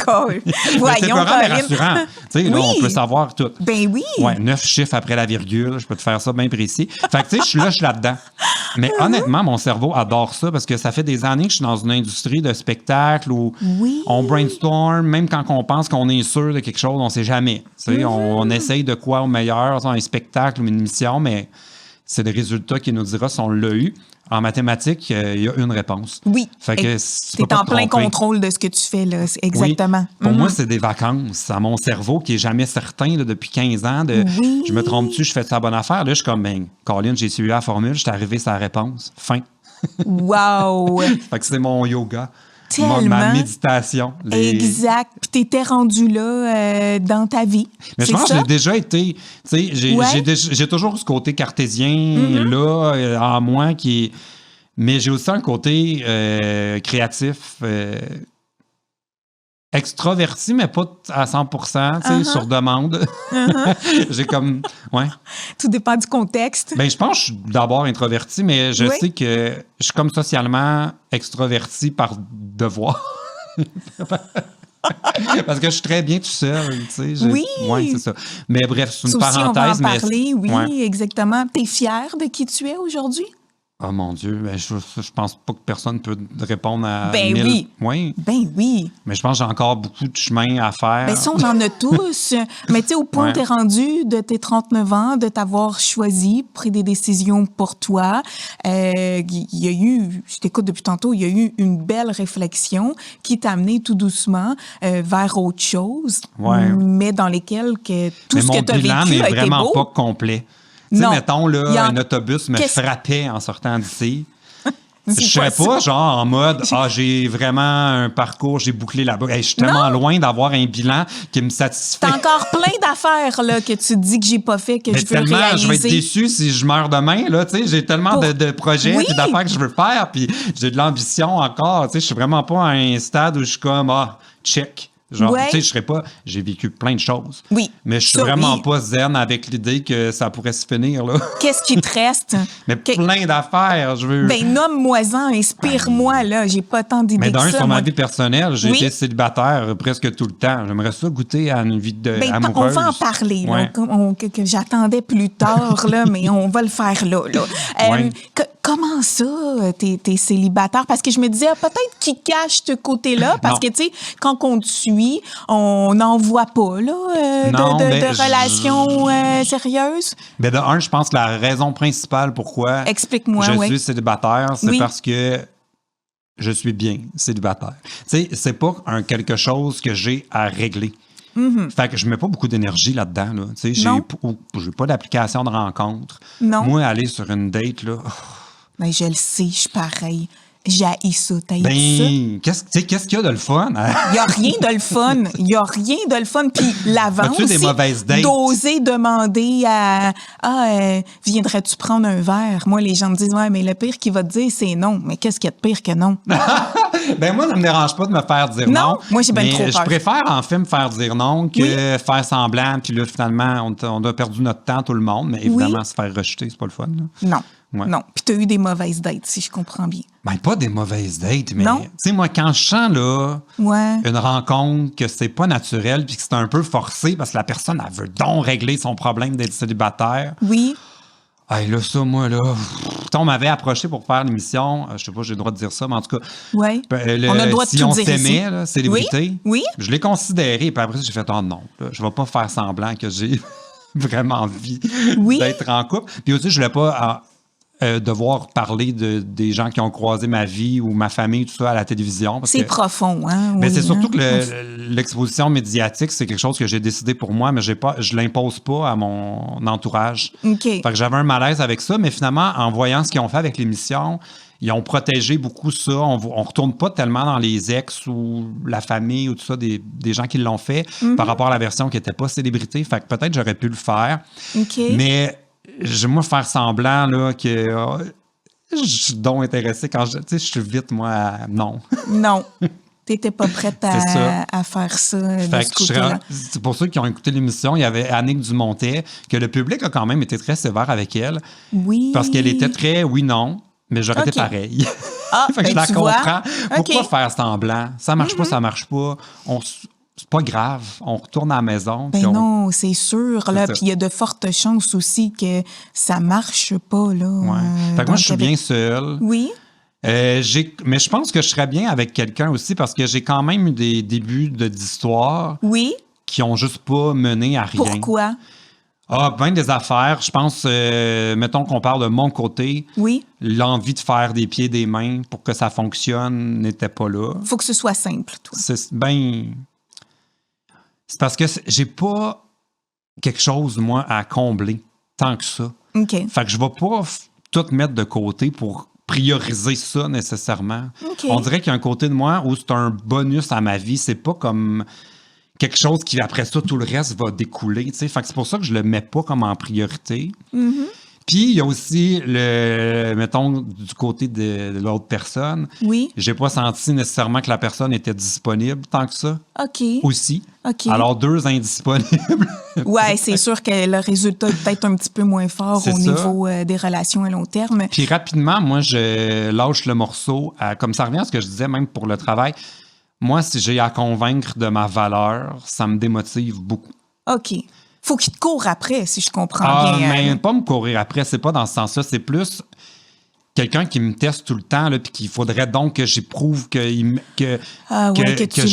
Cool. Voyons, c'est peurant, mais rassurant. Tu sais, là, on peut savoir tout. Ben oui. Ouais, 9 chiffres après la virgule, je peux te faire ça bien précis. Fait que, tu sais, je suis là-dedans. Mais honnêtement, mon cerveau adore ça parce que ça fait des années que je suis dans une industrie de spectacle où on brainstorm, même quand on pense qu'on est sûr de quelque chose, on ne sait jamais. Tu sais, on essaye de quoi au meilleur, un spectacle ou une émission, mais c'est le résultat qui nous dira si on l'a eu. En mathématiques, il y a une réponse. Oui. Fait que tu es en plein contrôle de ce que tu fais, là. Exactement. Oui. Pour moi, c'est des vacances à mon cerveau qui n'est jamais certain là, depuis 15 ans. Je me trompe-tu, je fais ça la bonne affaire. Là, je suis comme, Colin, j'ai suivi la formule, je suis arrivé sur la réponse. Fin. Wow! Fait que c'est mon yoga. Tellement. Ma méditation. Exact. Puis t'étais rendu là dans ta vie. Mais je pense que j'ai déjà été... Tu sais, j'ai toujours ce côté cartésien là en moi qui est... Mais j'ai aussi un côté créatif, extraverti, mais pas à 100%, tu sais, sur demande. J'ai comme... Ouais. Tout dépend du contexte. Ben, je pense que je suis d'abord introverti, mais je sais que je suis comme socialement extraverti par devoir. Parce que je suis très bien tout seul, tu sais. Oui. Oui, c'est ça. Mais bref, c'est une parenthèse. On va en parler, oui, exactement. T'es fier de qui tu es aujourd'hui? Oh mon Dieu, ben je pense pas que personne peut répondre à Ben 1000. oui. Oui. Ben oui. Mais je pense que j'ai encore beaucoup de chemin à faire. Ben ça, on en a tous. Mais tu sais, au point où t'es rendu de tes 39 ans, de t'avoir choisi, pris des décisions pour toi, il y a eu, je t'écoute depuis tantôt, il y a eu une belle réflexion qui t'a amené tout doucement vers autre chose, mais dans lesquelles tout ce que tu as vécu a été beau. Mais mon bilan n'est vraiment pas complet. Tu sais, mettons, là, un autobus me frappait en sortant d'ici. Je serais pas genre en mode j'ai vraiment un parcours, j'ai bouclé là-bas. Hey, je suis tellement loin d'avoir un bilan qui me satisfait. T'as encore plein d'affaires là, que tu dis que j'ai pas fait, que mais je veux tellement, réaliser. Je vais être déçu si je meurs demain. Là, j'ai tellement de projets et d'affaires que je veux faire. Puis j'ai de l'ambition encore. Je suis vraiment pas à un stade où je suis comme check. Genre, je serais pas. J'ai vécu plein de choses. Oui. Mais je suis vraiment pas zen avec l'idée que ça pourrait se finir, là. Qu'est-ce qui te reste? Mais plein d'affaires, je veux. Ben, nomme-moi-en, inspire-moi, là. J'ai pas tant d'idées que ça. Mais sur ma vie personnelle, j'ai été célibataire presque tout le temps. J'aimerais ça goûter à une vie amoureuse. On va en parler, là, que j'attendais plus tard, là, mais on va le faire là. Comment ça, t'es célibataire? Parce que je me disais, peut-être qu'il cache ce côté-là, parce que, tu sais, quand on te suit, on n'en voit pas, là, de relations sérieuses. Ben de un, je pense que la raison principale pourquoi je suis célibataire, c'est parce que je suis bien célibataire. Tu sais, c'est pas quelque chose que j'ai à régler. Mm-hmm. Fait que je mets pas beaucoup d'énergie là-dedans. Là. Tu sais, j'ai pas d'application de rencontre. Non. Moi, aller sur une date, là... Ben, je le sais, je suis pareil. J'haïs ça, t'as qu'est-ce qu'il y a de le fun? Il n'y a rien de le fun. Il n'y a rien de le fun. Puis l'avance, des mauvaises dates? D'oser demander à viendrais-tu prendre un verre? Moi, les gens me disent, ouais, mais le pire qu'il va te dire, c'est non. Mais qu'est-ce qu'il y a de pire que non? Ben moi, ça me dérange pas de me faire dire non. Non, moi, j'ai bien trop peur. Je préfère en fait me faire dire non que faire semblant. Puis là, finalement, on a perdu notre temps, tout le monde. Mais évidemment, se faire rejeter, c'est pas le fun. Là. Non. Ouais. Non. Puis t'as eu des mauvaises dates, si je comprends bien. Ben, pas des mauvaises dates, mais tu sais, moi, quand je sens là, une rencontre que c'est pas naturel puis que c'est un peu forcé parce que la personne, elle veut donc régler son problème d'être célibataire. Oui. Hey, là, ça, moi, là, on m'avait approché pour faire l'émission. Je sais pas, j'ai le droit de dire ça, mais en tout cas. Oui. On a le droit de si tout on dire s'aimait, là, célébrité. Oui. Je l'ai considéré, puis après, j'ai fait, oh non, là, je vais pas faire semblant que j'ai vraiment envie d'être en couple. Puis aussi, je voulais pas devoir parler des gens qui ont croisé ma vie ou ma famille, tout ça, à la télévision. C'est profond, hein? Mais c'est surtout que l'exposition médiatique, c'est quelque chose que j'ai décidé pour moi, mais je l'impose pas à mon entourage. OK. Fait que j'avais un malaise avec ça, mais finalement, en voyant ce qu'ils ont fait avec l'émission, ils ont protégé beaucoup ça. On retourne pas tellement dans les ex ou la famille ou tout ça des gens qui l'ont fait par rapport à la version qui n'était pas célébrité. Fait que peut-être j'aurais pu le faire. OK. Mais j'aime faire semblant là, que je suis donc intéressé quand je suis vite, moi, non. Non. T'étais pas prête à faire ça de ce côté-là. C'est pour ceux qui ont écouté l'émission, il y avait Annick Dumontet, que le public a quand même été très sévère avec elle. Oui. Parce qu'elle était très oui-non, mais j'aurais été pareil. Fait que je la comprends. Pourquoi faire semblant? Ça marche pas, ça marche pas. C'est pas grave, on retourne à la maison. Ben non, c'est sûr. Là, puis il y a de fortes chances aussi que ça marche pas. Là, fait que moi, je suis bien seul. Oui. Mais je pense que je serais bien avec quelqu'un aussi parce que j'ai quand même eu des débuts d'histoire qui ont juste pas mené à rien. Pourquoi? Ben des affaires. Je pense, mettons qu'on parle de mon côté. Oui. L'envie de faire des pieds, des mains pour que ça fonctionne n'était pas là. Faut que ce soit simple, toi. C'est parce que j'ai pas quelque chose, moi, à combler tant que ça. OK. Fait que je vais pas tout mettre de côté pour prioriser ça nécessairement. Okay. On dirait qu'il y a un côté de moi où c'est un bonus à ma vie. C'est pas comme quelque chose qui, après ça, tout le reste va découler. T'sais. Fait que c'est pour ça que je le mets pas comme en priorité. Mm-hmm. Puis, il y a aussi, mettons, du côté de l'autre personne. Oui. J'ai pas senti nécessairement que la personne était disponible tant que ça. OK. Aussi. OK. Alors, 2 indisponibles. Ouais, c'est sûr que le résultat est peut-être un petit peu moins fort au niveau des relations à long terme. Puis rapidement, moi, je lâche le morceau. Comme ça revient à ce que je disais, même pour le travail. Moi, si j'ai à convaincre de ma valeur, ça me démotive beaucoup. OK. Faut qu'il te court après, si je comprends bien. Mais pas me courir après, c'est pas dans ce sens-là. C'est plus quelqu'un qui me teste tout le temps, là, puis qu'il faudrait donc que j'éprouve que je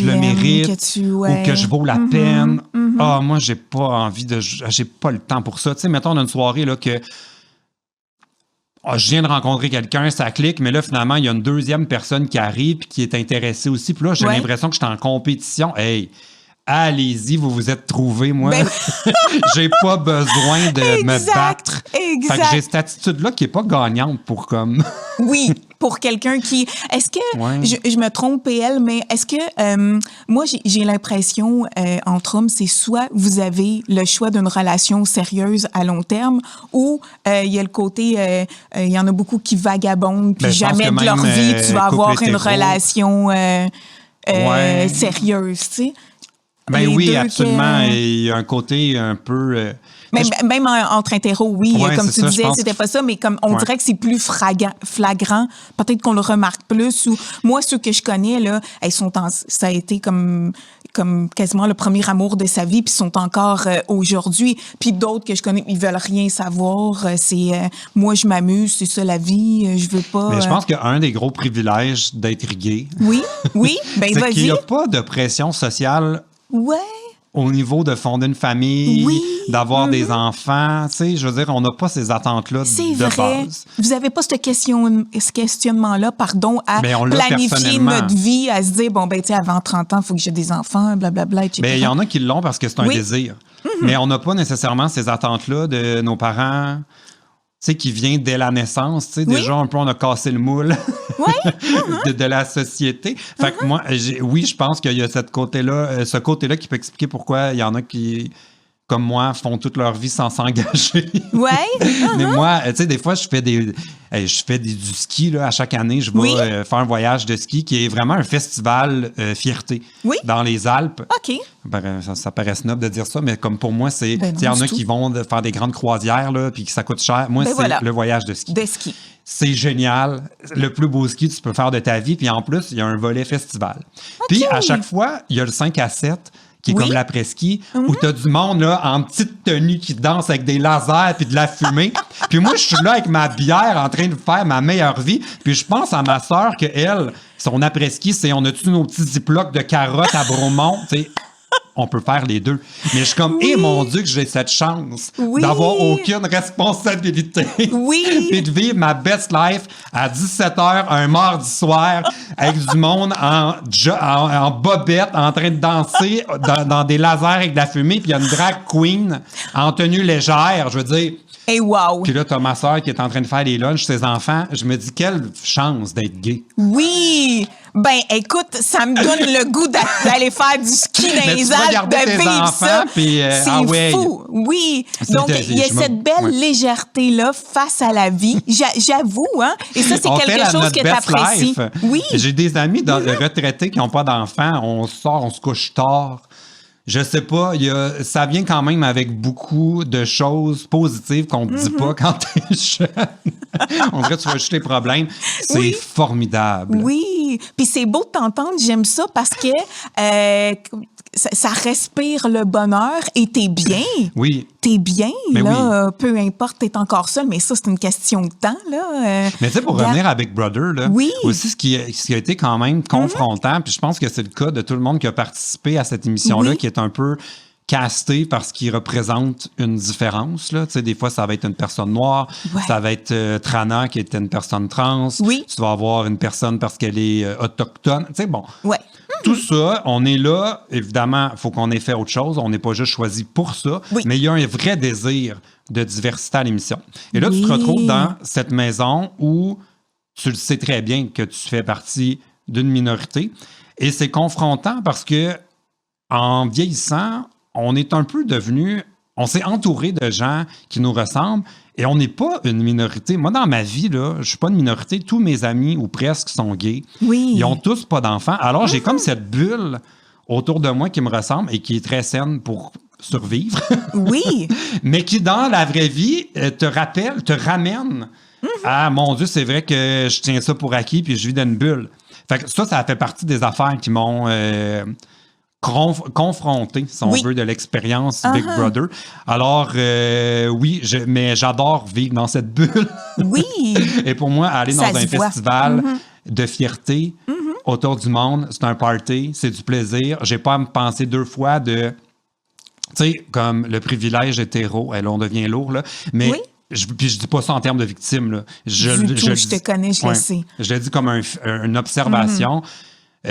le mérite ou que je vaux la peine. Moi, j'ai pas envie j'ai pas le temps pour ça. Tu sais, mettons, on a une soirée là, que je viens de rencontrer quelqu'un, ça clique, mais là, finalement, il y a une deuxième personne qui arrive puis qui est intéressée aussi. Puis là, j'ai l'impression que je suis en compétition. Hey! Allez-y, vous vous êtes trouvés, moi. J'ai pas besoin de me battre. Exact. Fait que j'ai cette attitude-là qui est pas gagnante pour comme... Oui, pour quelqu'un qui... Est-ce que... Ouais. Je me trompe, PL, mais est-ce que... moi, j'ai l'impression, entre hommes, c'est soit vous avez le choix d'une relation sérieuse à long terme ou il y a le côté... il y en a beaucoup qui vagabondent, puis jamais de leur vie, tu vas avoir une relation sérieuse, tu sais. Ben oui, absolument. Il y a un côté un peu... Même entre hétéros, oui, comme tu disais, c'était pas ça, mais comme on dirait que c'est plus flagrant. Peut-être qu'on le remarque plus. Ou moi, ceux que je connais, là, ça a été comme quasiment le premier amour de sa vie, puis sont encore aujourd'hui. Puis d'autres que je connais, ils veulent rien savoir. C'est moi, je m'amuse, c'est ça la vie, je veux pas. Mais je pense qu'un des gros privilèges d'être gay, oui, ben c'est vas-y. qu'il n'y a pas de pression sociale. Ouais. Au niveau de fonder une famille, d'avoir des enfants, tu sais, je veux dire, on n'a pas ces attentes-là de base. Vous n'avez pas ce questionnement-là, à planifier notre vie, à se dire, bon, ben, tu sais, avant 30 ans, il faut que j'ai des enfants, blablabla, etc. Bien, il y en a qui l'ont parce que c'est un désir. Mais on n'a pas nécessairement ces attentes-là de nos parents, tu sais, qui vient dès la naissance, tu sais, déjà, un peu, on a cassé le moule de la société. Fait que moi, je pense qu'il y a ce côté-là qui peut expliquer pourquoi il y en a qui, comme moi, font toute leur vie sans s'engager. Mais moi, tu sais, des fois, je fais du ski, là, à chaque année, je vais faire un voyage de ski qui est vraiment un festival fierté dans les Alpes. OK. Ça paraît snob de dire ça, mais comme pour moi, c'est... il y en a qui vont faire des grandes croisières, là, puis que ça coûte cher. Moi, c'est le voyage de ski. C'est génial. Le plus beau ski que tu peux faire de ta vie. Puis en plus, il y a un volet festival. Puis à chaque fois, il y a le 5 à 7 qui est comme l'après-ski, où tu as du monde là, en petite tenue qui danse avec des lasers puis de la fumée. Puis moi, je suis là avec ma bière en train de faire ma meilleure vie. Puis je pense à ma sœur que elle, son après-ski, c'est on a-tu nos petits ziplocs de carottes à Bromont, tu sais. On peut faire les deux. Mais je suis comme, mon Dieu, que j'ai cette chance d'avoir aucune responsabilité. Et de vivre ma best life à 17h un mardi soir avec du monde en bobette en train de danser dans des lasers avec de la fumée. Puis il y a une drag queen en tenue légère. Je veux dire... Hey, wow! Puis là, t'as ma soeur qui est en train de faire les lunchs, ses enfants. Je me dis, quelle chance d'être gay. Oui! Ben, écoute, ça me donne le goût d'aller faire du ski dans les Alpes, de vivre ça. C'est fou! Oui! Donc, il y a cette belle légèreté-là face à la vie. J'avoue, hein? Et ça, c'est quelque chose que t'apprécies. Oui! J'ai des amis retraités qui n'ont pas d'enfants. On sort, on se couche tard. Je sais pas, ça vient quand même avec beaucoup de choses positives qu'on ne dit pas quand t'es jeune. On dirait que tu vas juste les problèmes. C'est formidable. Oui, puis c'est beau de t'entendre, j'aime ça parce que ça respire le bonheur et t'es bien. Oui. T'es bien, là, peu importe, t'es encore seul, mais ça, c'est une question de temps, là. Mais tu sais, pour revenir à Big Brother, là, aussi, ce qui a été quand même confrontant, puis je pense que c'est le cas de tout le monde qui a participé à cette émission-là, qui est un peu casté parce qu'il représente une différence. Là. Tu sais, des fois, ça va être une personne noire, ça va être Trana qui était une personne trans, tu vas avoir une personne parce qu'elle est autochtone. Tu sais, bon, tout ça, on est là, évidemment, il faut qu'on ait fait autre chose, on n'est pas juste choisi pour ça, mais il y a un vrai désir de diversité à l'émission. Et là, tu te retrouves dans cette maison où tu le sais très bien que tu fais partie d'une minorité, et c'est confrontant parce que en vieillissant, on est un peu devenu... On s'est entouré de gens qui nous ressemblent et on n'est pas une minorité. Moi, dans ma vie, là, je suis pas une minorité. Tous mes amis, ou presque, sont gays. Ils ont tous pas d'enfants. Alors, j'ai comme cette bulle autour de moi qui me ressemble et qui est très saine pour survivre. Mais qui, dans la vraie vie, te ramène à, mon Dieu, c'est vrai que je tiens ça pour acquis puis je vis dans une bulle. Fait que ça fait partie des affaires qui m'ont... confronté, si on veut, de l'expérience Big Brother. Alors, mais j'adore vivre dans cette bulle. Et pour moi, aller dans un festival de fierté autour du monde, c'est un party, c'est du plaisir. J'ai pas à me penser deux fois de... Tu sais, comme le privilège hétéro. Là, on devient lourd, là. Mais... Puis je dis pas ça en termes de victime. Là. Je te connais, je le sais. Je le dis comme une observation. Tu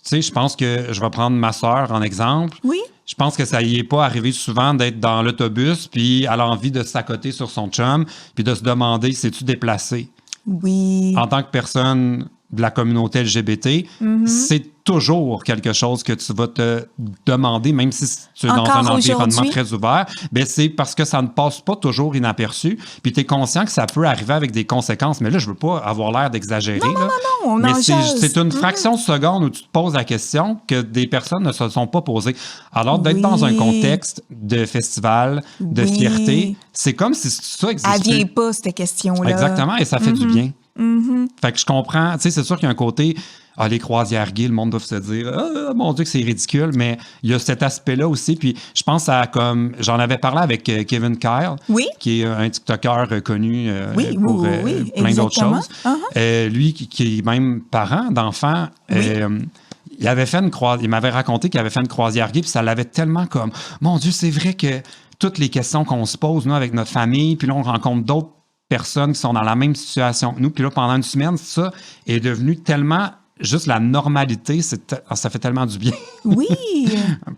sais, je pense que je vais prendre ma sœur en exemple. Je pense que ça y est pas arrivé souvent d'être dans l'autobus puis elle a envie de s'accoter sur son chum puis de se demander, c'est-tu déplacé? Oui. En tant que personne de la communauté LGBT, c'est toujours quelque chose que tu vas te demander, même si tu es dans Encore un environnement aujourd'hui? très ouvert, ben c'est parce que ça ne passe pas toujours inaperçu. Puis tu es conscient que ça peut arriver avec des conséquences. Mais là, je veux pas avoir l'air d'exagérer. Non, on mais en jase. c'est une fraction de seconde où tu te poses la question que des personnes ne se sont pas posées. Alors, d'être dans un contexte de festival, de fierté, c'est comme si ça existait. Elle vient pas, cette question-là. Exactement, et ça fait du bien. Fait que je comprends. Tu sais, c'est sûr qu'il y a un côté, les croisières gays, le monde doit se dire, mon Dieu, que c'est ridicule, mais il y a cet aspect-là aussi. Puis je pense à comme, j'en avais parlé avec Kevin Kyle, qui est un TikToker connu pour plein d'autres choses. Lui, qui est même parent d'enfants, il avait fait il m'avait raconté qu'il avait fait une croisière gay, puis ça l'avait tellement comme, mon Dieu, c'est vrai que toutes les questions qu'on se pose, nous, avec notre famille, puis là, on rencontre d'autres personnes qui sont dans la même situation que nous. Puis là, pendant une semaine, ça est devenu tellement juste la normalité. Ça fait tellement du bien. Oui.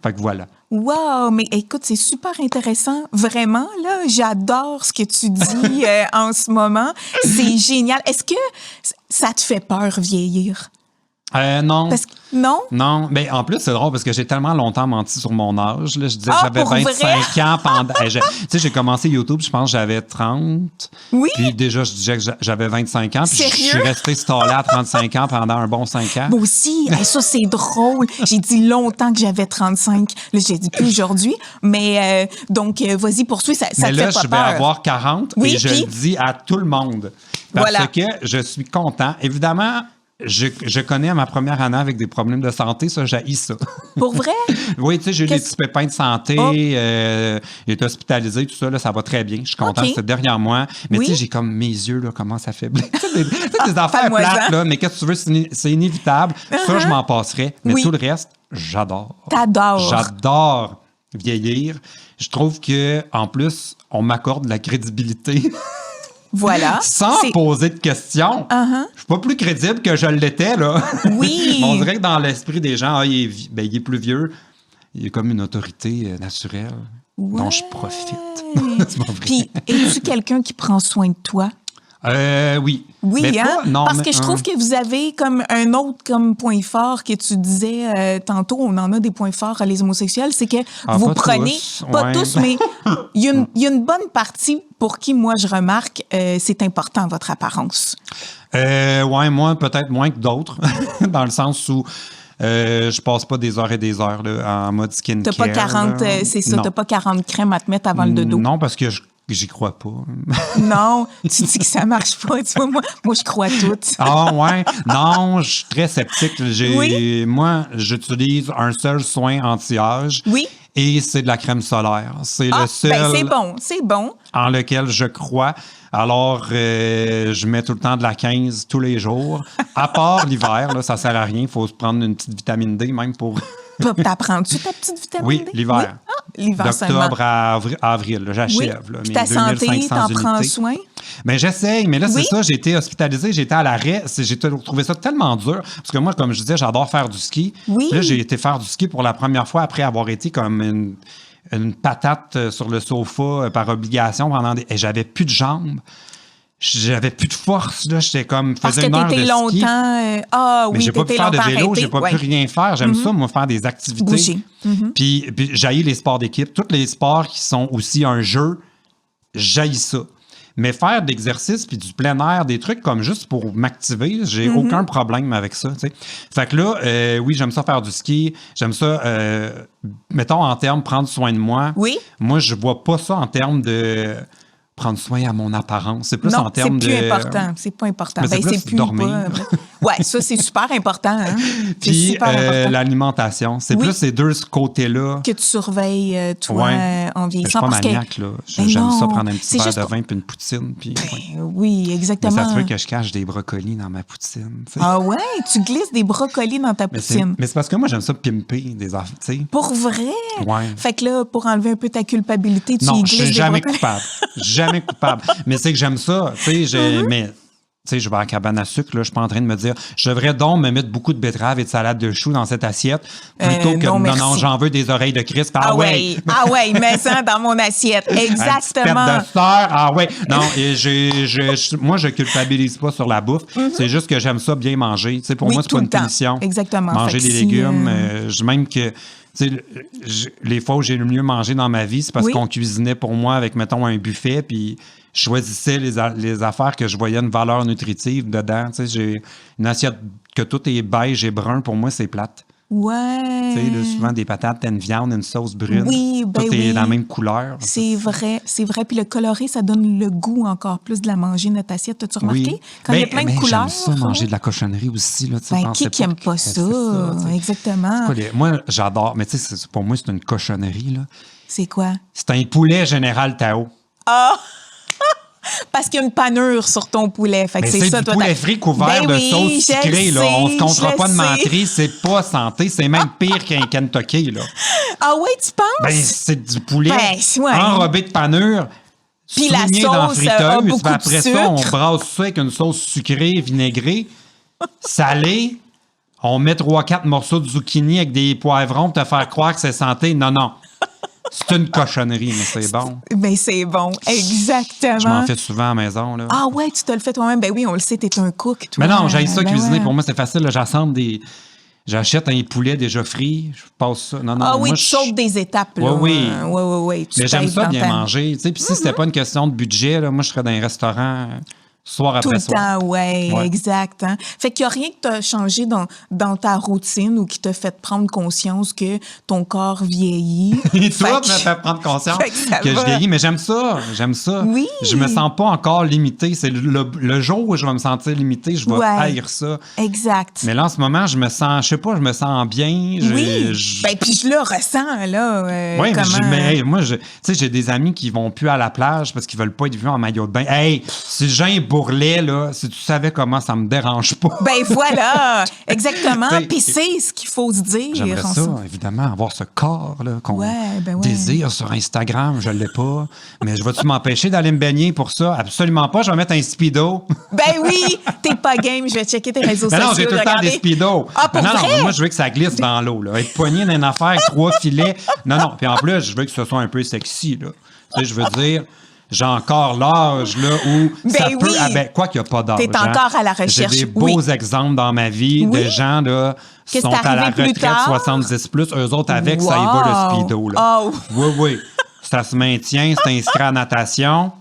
Fait que voilà. Wow, mais écoute, c'est super intéressant. Vraiment, là, j'adore ce que tu dis en ce moment. C'est génial. Est-ce que ça te fait peur vieillir? Non. Non? Non, mais en plus, c'est drôle parce que j'ai tellement longtemps menti sur mon âge. Là. Je disais que j'avais 25 ans pendant... Tu sais, j'ai commencé YouTube, je pense que j'avais 30. Oui? Puis déjà, je disais que j'avais 25 ans. Puis Sérieux? je suis resté stallé à 35 ans pendant un bon 5 ans. Moi aussi. Ça, c'est drôle. J'ai dit longtemps que j'avais 35. Là, j'ai dit plus aujourd'hui. Mais donc, vas-y, poursuis. Ça te fait pas peur. Mais là, je vais avoir 40 et je le dis à tout le monde. Parce que je suis content. Évidemment... Je connais ma première année avec des problèmes de santé, ça, j'haïs ça. Pour vrai? Oui, tu sais, j'ai eu des petits pépins de santé, j'ai été hospitalisé, tout ça, là, ça va très bien. Je suis content, c'était derrière moi. Mais tu sais, j'ai comme mes yeux, là, commencent à faiblir. des affaires plates, là, mais qu'est-ce que tu veux, c'est inévitable. Ça, je m'en passerai. Mais tout le reste, j'adore. T'adores. J'adore vieillir. Je trouve que en plus, on m'accorde de la crédibilité. Voilà. Sans poser de questions. Je suis pas plus crédible que je l'étais, là. Oui. On dirait que dans l'esprit des gens, il est plus vieux. Il est comme une autorité naturelle dont je profite. C'est pas vrai. Puis, es-tu quelqu'un qui prend soin de toi? Oui. Oui, mais hein? pas, non, parce que je trouve que vous avez comme un autre comme point fort que tu disais tantôt, on en a des points forts à les homosexuels, c'est que vous pas prenez, tous, pas tous, mais il y a une bonne partie pour qui, moi, je remarque, c'est important, votre apparence. Ouais, moi, peut-être moins que d'autres, dans le sens où je passe pas des heures et des heures là, en mode skincare. T'as pas 40, c'est ça, t'as pas 40 crèmes à te mettre avant le dodo. Non, parce que j'y crois pas. Non, tu dis que ça marche pas. Tu vois, moi, je crois tout. Ah ouais? Non, je suis très sceptique. Moi, j'utilise un seul soin anti-âge. Oui. Et c'est de la crème solaire. C'est le seul c'est bon. En lequel je crois. Alors, je mets tout le temps de la 15 tous les jours. À part l'hiver, là, ça sert à rien. Il faut se prendre une petite vitamine D même pour... T'apprends-tu ta petite vitamine D? Oui, l'hiver. Oui? L'hiver seulement. D'octobre à avril, j'achève. Puis ta santé, t'en prends soin? Mais j'essaye, mais là, c'est ça, j'ai été hospitalisé, j'ai été à l'arrêt. J'ai trouvé ça tellement dur. Parce que moi, comme je disais, j'adore faire du ski. Oui. Là, j'ai été faire du ski pour la première fois après avoir été comme une patate sur le sofa par obligation pendant et j'avais plus de jambes. J'avais plus de force, là. J'étais comme, parce que t'étais longtemps... mais j'ai pas pu faire de vélo, j'ai pas pu rien faire. J'aime ça, moi, faire des activités. Bouger. Puis j'haïs les sports d'équipe. Tous les sports qui sont aussi un jeu, j'haïs ça. Mais faire de l'exercice puis du plein air, des trucs comme juste pour m'activer, j'ai aucun problème avec ça. T'sais. Fait que là, oui, j'aime ça faire du ski. J'aime ça, mettons, en termes prendre soin de moi. Oui. Moi, je vois pas ça en termes de prendre soin à mon apparence. C'est plus en termes de... c'est plus important. C'est pas important. Mais c'est plus dormir. Ouais, ça, c'est super important. Hein? Puis l'alimentation. C'est plus ces deux côtés-là. Que tu surveilles, toi, en vieillissant. Je suis pas maniaque, là. J'aime ça prendre un petit verre de vin puis une poutine. Puis, oui, exactement. Mais ça se peut que je cache des brocolis dans ma poutine. T'sais. Ah ouais? Tu glisses des brocolis dans ta poutine. Mais c'est parce que moi, j'aime ça pimper des affaires. Pour vrai? Ouais. Fait que là, pour enlever un peu ta culpabilité, tu y glisses des brocolis. Non, je suis jamais coupable. Jamais coupable. Mais c'est que j'aime ça. Tu sais, mais sais, je vais à la cabane à sucre, là, je suis pas en train de me dire, je devrais donc me mettre beaucoup de betteraves et de salade de choux dans cette assiette, plutôt que non, j'en veux des oreilles de Christ. Ah ouais, mets ça dans mon assiette. Exactement. Un petit pet de sœur, ah ouais. Non, et moi, je culpabilise pas sur la bouffe. C'est juste que j'aime ça bien manger. Tu sais, pour moi, c'est pas une punition. Exactement. Manger des légumes, même que... les fois où j'ai le mieux mangé dans ma vie, c'est parce qu'on cuisinait pour moi avec, mettons, un buffet, puis je choisissais les affaires que je voyais une valeur nutritive dedans. Tu sais, j'ai une assiette que tout est beige et brun, pour moi, c'est plate. Ouais. Tu sais, là, souvent des patates, une viande, une sauce brune. Oui, ben tout est la même couleur. C'est vrai. Puis le coloré, ça donne le goût encore plus de la manger, notre assiette. T'as-tu remarqué? Oui. Quand il y a plein de couleurs. J'aime ça, manger de la cochonnerie aussi. Là, qui n'aime pas ça? Exactement. Moi, j'adore. Mais tu sais, pour moi, c'est une cochonnerie. Là. C'est quoi? C'est un poulet Général Tao. Ah! Parce qu'il y a une panure sur ton poulet. Fait que c'est ça, du poulet frit couvert de sauce sucrée. Là. On se comptera pas de menterie. C'est pas santé. C'est même pire qu'un Kentucky. Là. Ah oui, tu penses? C'est du poulet enrobé de panure. Puis la sauce dans la friteuse. beaucoup Après de sucre. Ça, on brasse ça avec une sauce sucrée, vinaigrée, salée. On met 3-4 morceaux de zucchini avec des poivrons pour te faire croire que c'est santé. Non. C'est une cochonnerie, mais c'est bon. Ben c'est bon, exactement. Je m'en fais souvent à la maison. Là. Ah ouais, tu te le fais toi-même? Ben oui, on le sait, t'es un cook, toi. Mais non, j'aime ça cuisiner. Ouais. Pour moi, c'est facile. Là. J'achète un poulet déjà frit, je passe ça. Non, ah oui, moi, tu sautes des étapes. Là. Oui. Mais j'aime ça bien manger. Puis si c'était pas une question de budget, là, moi, je serais dans un restaurant... soir après soir. Tout le temps, oui, exact. Hein? Fait qu'il n'y a rien qui t'a changé dans ta routine ou qui t'a fait prendre conscience que ton corps vieillit. Et toi, me fait prendre conscience que je vieillis, mais j'aime ça. Oui. Je me sens pas encore limité. C'est le jour où je vais me sentir limité, je vais haïr ça. Exact. Mais là, en ce moment, je me sens bien. Ben, puis je le ressens, là. Oui, mais moi, tu sais, j'ai des amis qui vont plus à la plage parce qu'ils veulent pas être vus en maillot de bain. Hey, si Jean Bourlet, là, si tu savais comment ça me dérange pas. Ben voilà, exactement. Puis c'est ce qu'il faut se dire. J'aimerais ça, évidemment, avoir ce corps là, qu'on désire sur Instagram. Je l'ai pas. Mais je vais-tu m'empêcher d'aller me baigner pour ça? Absolument pas. Je vais mettre un speedo. Ben oui, t'es pas game. Je vais checker tes réseaux sociaux. Non, j'ai tout le temps des speedos. Ah, pour vrai? Moi, je veux que ça glisse dans l'eau. Là. Être poigné dans une affaire avec 3 filets. Non. Puis en plus, je veux que ce soit un peu sexy. Là. Tu sais, je veux dire... J'ai encore l'âge là, où ça peut... quoi qu'il n'y a pas d'âge. T'es encore à la recherche. J'ai des beaux exemples dans ma vie de gens là, qui sont à la retraite 70+. Eux autres, avec, ça y va le speedo. Là. Oh. Oui. Ça se maintient, c'est inscrit à natation.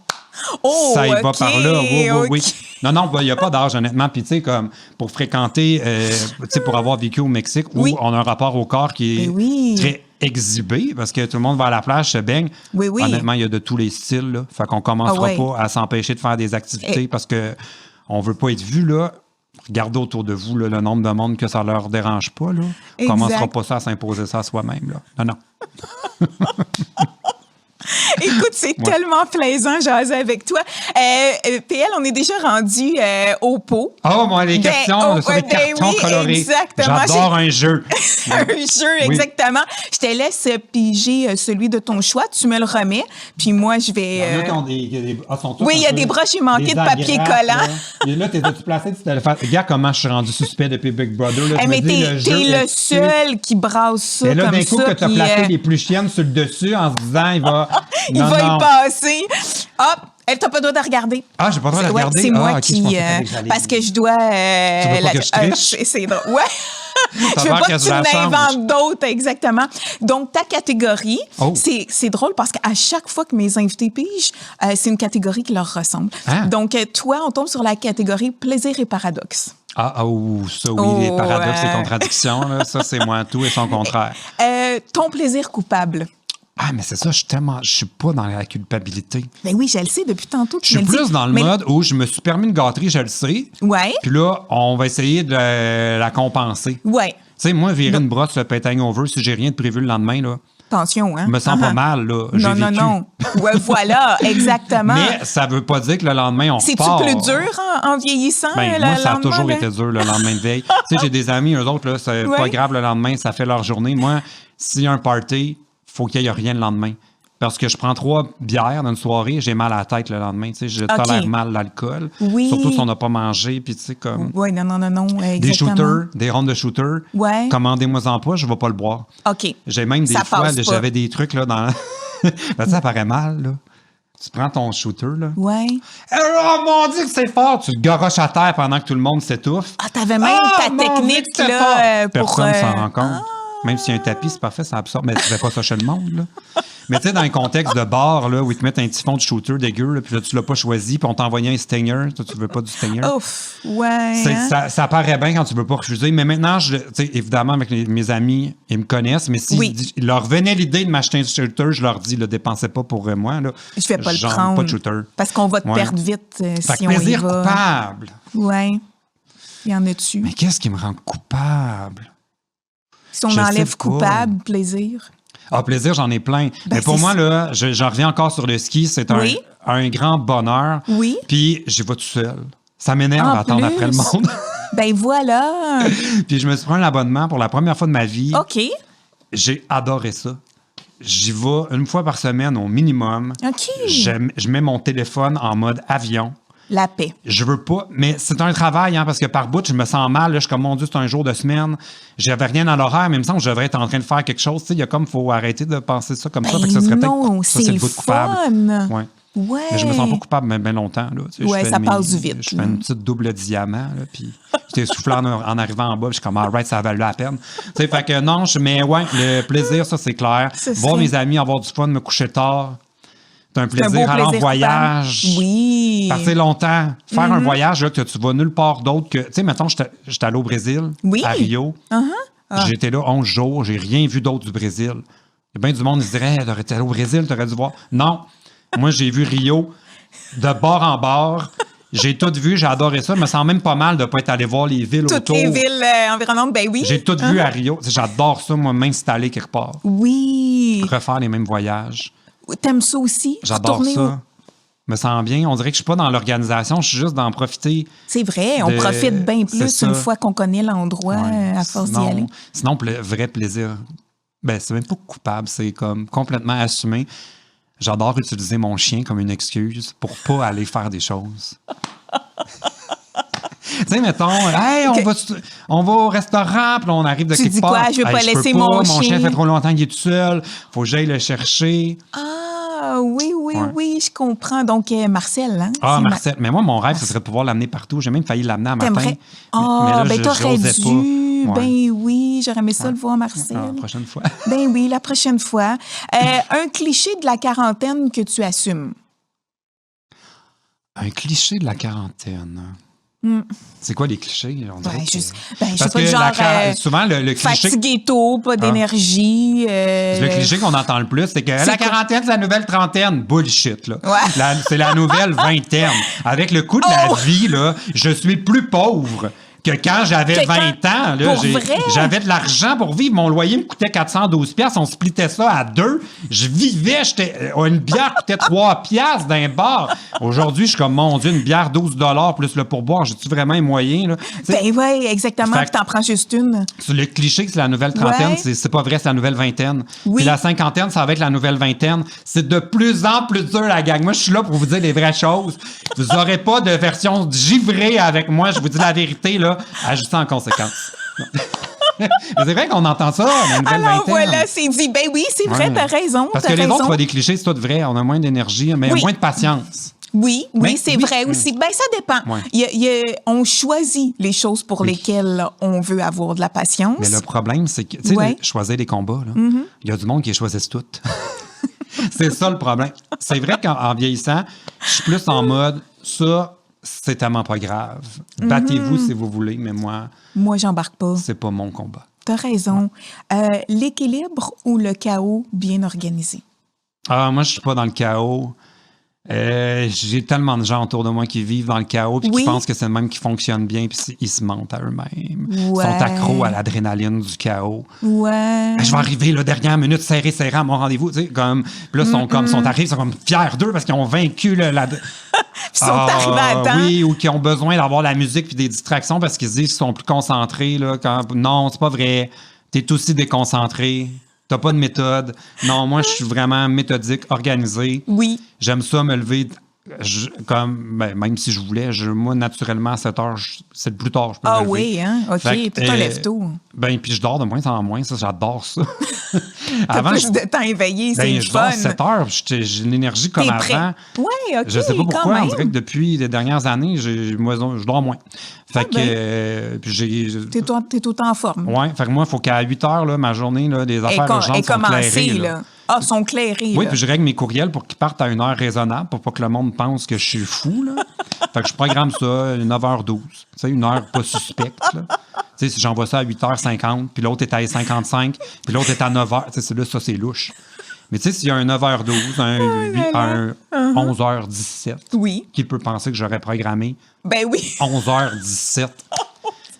Ça y va par là. Oui. Non, il n'y a pas d'âge, honnêtement. Puis, tu sais, comme pour fréquenter, pour avoir vécu au Mexique, où on a un rapport au corps qui est très exhibé, parce que tout le monde va à la plage, se baigne. Oui. Honnêtement, il y a de tous les styles. Là. Fait qu'on ne commencera pas à s'empêcher de faire des activités parce qu'on ne veut pas être vu, là. Regardez autour de vous là, le nombre de monde que ça ne leur dérange pas. Là. On ne commencera pas ça à s'imposer ça à soi-même. Là. Non. Écoute, c'est tellement plaisant jaser avec toi. PL, on est déjà rendu au pot. Oh, moi, les questions sur les cartons colorés. Exactement. J'adore un jeu. Un jeu, exactement. Je te laisse piger celui de ton choix. Tu me le remets. Puis moi, je vais... il y a des broches aimantées de papier collant. Là, t'es-tu placé? Regarde comment je suis rendu suspect depuis Big Brother. Là, mais t'es le seul qui brasse ça comme ça. Et là, d'un coup, que t'as placé les plus chiennes sur le dessus en se disant, il va... Il va y passer. Hop! Elle t'a pas le droit de regarder. Ah, j'ai pas le droit de regarder? C'est moi qui... parce que je dois... tu veux pas que je triche? C'est drôle. Ouais. Je veux pas que tu m'inventes d'autres, exactement. Donc, ta catégorie, c'est drôle parce qu'à chaque fois que mes invités pigent, c'est une catégorie qui leur ressemble. Donc, toi, on tombe sur la catégorie plaisir et paradoxe. Les paradoxes et contradictions, là, ça, c'est moi tout et son contraire. Ton plaisir coupable. Ah, mais c'est ça, je suis pas dans la culpabilité. Ben oui, je le sais depuis tantôt. Je suis plus dans le mode où je me suis permis une gâterie, je le sais. Ouais. Puis là, on va essayer de la compenser. Ouais. Tu sais, moi, virer une brosse, le pétang over, si j'ai rien de prévu le lendemain, là. Attention, hein? Je me sens pas mal, là. Non. Ouais, voilà, exactement. Mais ça veut pas dire que le lendemain, on repart. C'est-tu plus dur en vieillissant? Moi, ça a toujours été dur, le lendemain de veille. Tu sais, j'ai des amis, eux autres, là, c'est pas grave le lendemain, ça fait leur journée. Moi, s'il y a un party, faut qu'il n'y ait rien le lendemain. parce que je prends 3 bières dans une soirée, j'ai mal à la tête le lendemain. Tu sais, je tolère mal l'alcool. Oui. Surtout si on n'a pas mangé, puis tu sais, comme... Oui, non, exactement. Des shooters, des rondes de shooters. Ouais. Commandez-moi-en pas, je ne vais pas le boire. OK. J'ai même des fois, là, j'avais des trucs là dans... ben, ça paraît mal, là. Tu prends ton shooter, là. Ouais. Oh mon Dieu, que c'est fort! Tu le garoches à terre pendant que tout le monde s'étouffe. Ah, t'avais même ta technique, Dieu, là, pour... Personne s'en rend compte. Même s'il y a un tapis, c'est parfait, ça absorbe. Mais tu fais pas ça chez le monde, là. Mais tu sais, dans un contexte de bar, là, où ils te mettent un petit fond de shooter dégueu, là, puis là, tu l'as pas choisi, puis on t'a envoyé un stinger. Toi, tu veux pas du stinger. Ouf, ouais. Ça paraît bien quand tu veux pas refuser. Mais maintenant, tu sais, évidemment, avec mes amis, ils me connaissent, mais si il leur venait l'idée de m'acheter un shooter, je leur dis, ne dépensez pas pour moi. Là. Je vais pas le prendre. Pas de shooter. Parce qu'on va te perdre vite si on y va. Plaisir coupable. Oui. Il y en a-tu? Mais qu'est-ce qui me rend coupable? Si on enlève coupable, plaisir. Ah, plaisir, j'en ai plein. Ben, mais pour moi, là, j'en reviens encore sur le ski. C'est un grand bonheur. Oui. Puis, j'y vais tout seul. Ça m'énerve d'attendre après le monde. Ben voilà. Puis, je me suis pris un abonnement pour la première fois de ma vie. OK. J'ai adoré ça. J'y vais une fois par semaine au minimum. OK. Je mets mon téléphone en mode avion. La paix. Je veux pas, mais c'est un travail, hein, parce que par bout, je me sens mal. Là, je suis comme, mon Dieu, c'est un jour de semaine. J'avais rien dans l'horaire, mais il me semble que je devrais être en train de faire quelque chose. Il y a comme, faut arrêter de penser ça comme ça. Fait que ça serait non, c'est le bout de coupable. Ouais. Ouais. Mais je me sens pas coupable bien longtemps. Là. Ouais, ça passe vite. Je fais une petite double diamant, là, puis j'étais soufflé en arrivant en bas, puis je suis comme, right, ça a valu la peine. Fait que non, mais ouais, le plaisir, ça, c'est clair. Voir mes amis, avoir du fun, me coucher tard. C'est un plaisir, aller en voyage. Oui. Passer longtemps. Faire un voyage là, que tu vas nulle part d'autre que... Tu sais, mettons, j'étais allé au Brésil, à Rio. J'étais là 11 jours, j'ai rien vu d'autre du Brésil. Il y a bien du monde qui se dirait, hey, t'aurais été allé au Brésil, t'aurais dû voir. Non. Moi, j'ai vu Rio de bord en bord. J'ai tout vu, j'ai adoré ça. Je me sens même pas mal de ne pas être allé voir les villes autour. Toutes les villes environnantes, ben oui. J'ai tout vu à Rio. J'adore ça, moi, m'installer quelque part. Oui. Refaire les mêmes voyages. T'aimes ça aussi? J'adore ça. Je me sens bien. On dirait que je suis pas dans l'organisation, je suis juste d'en profiter. C'est vrai, on profite bien plus une fois qu'on connaît l'endroit à force d'y aller. Sinon, vrai plaisir, ben c'est même pas coupable, c'est comme complètement assumé. J'adore utiliser mon chien comme une excuse pour pas aller faire des choses. Tu sais, mettons, hey, on va au restaurant, puis on arrive de quelque part. Tu dis quoi? Je veux pas laisser mon chien. Mon chien fait trop longtemps qu'il est tout seul. Faut que j'aille le chercher. Ah, oui, je comprends. Donc, Marcel, hein? Ah, Marcel. Mais moi, mon rêve, ce serait de pouvoir l'amener partout. J'ai même failli l'amener à matin. Ah, ben t'aurais dû. Ouais. Ben oui, j'aurais aimé ça le voir, Marcel. La prochaine fois. Ben oui, la prochaine fois. Un cliché de la quarantaine que tu assumes. Un cliché de la quarantaine. C'est quoi les clichés? On dirait je sais pas, genre, souvent, le cliché... Fatigué tôt, pas d'énergie. Le cliché qu'on entend le plus, c'est que la quarantaine, c'est la nouvelle trentaine. Bullshit, là. Ouais. C'est la nouvelle vingtaine. Avec le coût de la vie, là, je suis plus pauvre que quand j'avais 20 ans. Là, j'avais de l'argent pour vivre. Mon loyer me coûtait 412$. On splittait ça à 2. Je vivais. Une bière coûtait 3$ d'un bar. Aujourd'hui, je suis comme, mon Dieu, une bière 12$ plus le pourboire. J'ai-tu vraiment les moyens? Là? Ben oui, exactement. Puis t'en prends juste une. Le cliché que c'est la nouvelle trentaine, c'est pas vrai, c'est la nouvelle vingtaine. Oui. Puis la cinquantaine, ça va être la nouvelle vingtaine. C'est de plus en plus dur, la gang. Moi, je suis là pour vous dire les vraies choses. Vous n'aurez pas de version givrée avec moi. Je vous dis la vérité, là. Ajustez en conséquence. C'est vrai qu'on entend ça, la nouvelle vingtaine. Alors voilà, c'est dit. Ben oui, c'est vrai, t'as raison. Parce que les autres, c'est des clichés, c'est tout vrai. On a moins d'énergie, mais moins de patience. Oui, c'est vrai aussi. Ben ça dépend. Ouais. On choisit les choses pour lesquelles on veut avoir de la patience. Mais le problème, c'est que, tu sais, choisir les combats, il y a du monde qui choisissent tout. C'est ça le problème. C'est vrai qu'en vieillissant, je suis plus en mode, ça... c'est tellement pas grave. Battez-vous si vous voulez, mais moi... Moi, j'embarque pas. C'est pas mon combat. T'as raison. L'équilibre ou le chaos bien organisé? Ah, moi, je suis pas dans le chaos. J'ai tellement de gens autour de moi qui vivent dans le chaos puis qui pensent que c'est le même qui fonctionne bien puis ils se mentent à eux-mêmes. Ils sont accros à l'adrénaline du chaos. Ouais. Je vais arriver là, dernière minute, serré à mon rendez-vous. Tu sais, comme, puis là, sont arrivés, ils sont comme fiers d'eux parce qu'ils ont vaincu la... Ils sont arrivés à temps. Oui, ou qui ont besoin d'avoir la musique puis des distractions parce qu'ils se disent qu'ils sont plus concentrés. Là, non, c'est pas vrai. T'es aussi déconcentré. T'as pas de méthode. Non, moi, je suis vraiment méthodique, organisé. Oui. J'aime ça me lever... même si je voulais, moi, naturellement, à 7 heures, c'est le plus tard je peux me lever. Oui, hein? OK, tu te lèves tôt. Puis je dors de moins en moins, ça, j'adore ça. T'as plus de temps éveillé, c'est je fun. dors 7 heures, j'ai une énergie comme avant. Oui, OK, je sais pas pourquoi, quand on dirait que depuis les dernières années, je dors moins. Fait T'es tout le temps en forme. Oui, fait que moi, il faut qu'à 8 heures, là, ma journée, là, les affaires urgentes sont clairées. Là. Ah, sont clairées. Oui, puis je règle mes courriels pour qu'ils partent à une heure raisonnable pour pas que le monde pense que je suis fou. Là. Fait que je programme ça 9h12. Tu sais, une heure pas suspecte. Là. Tu sais, si j'envoie ça à 8h50, puis l'autre est à 55, puis l'autre est à 9h, tu sais, là, ça, c'est louche. Mais tu sais, s'il y a un 9h12, un 11h17, oui. qui peut penser que j'aurais programmé ben oui. 11h17?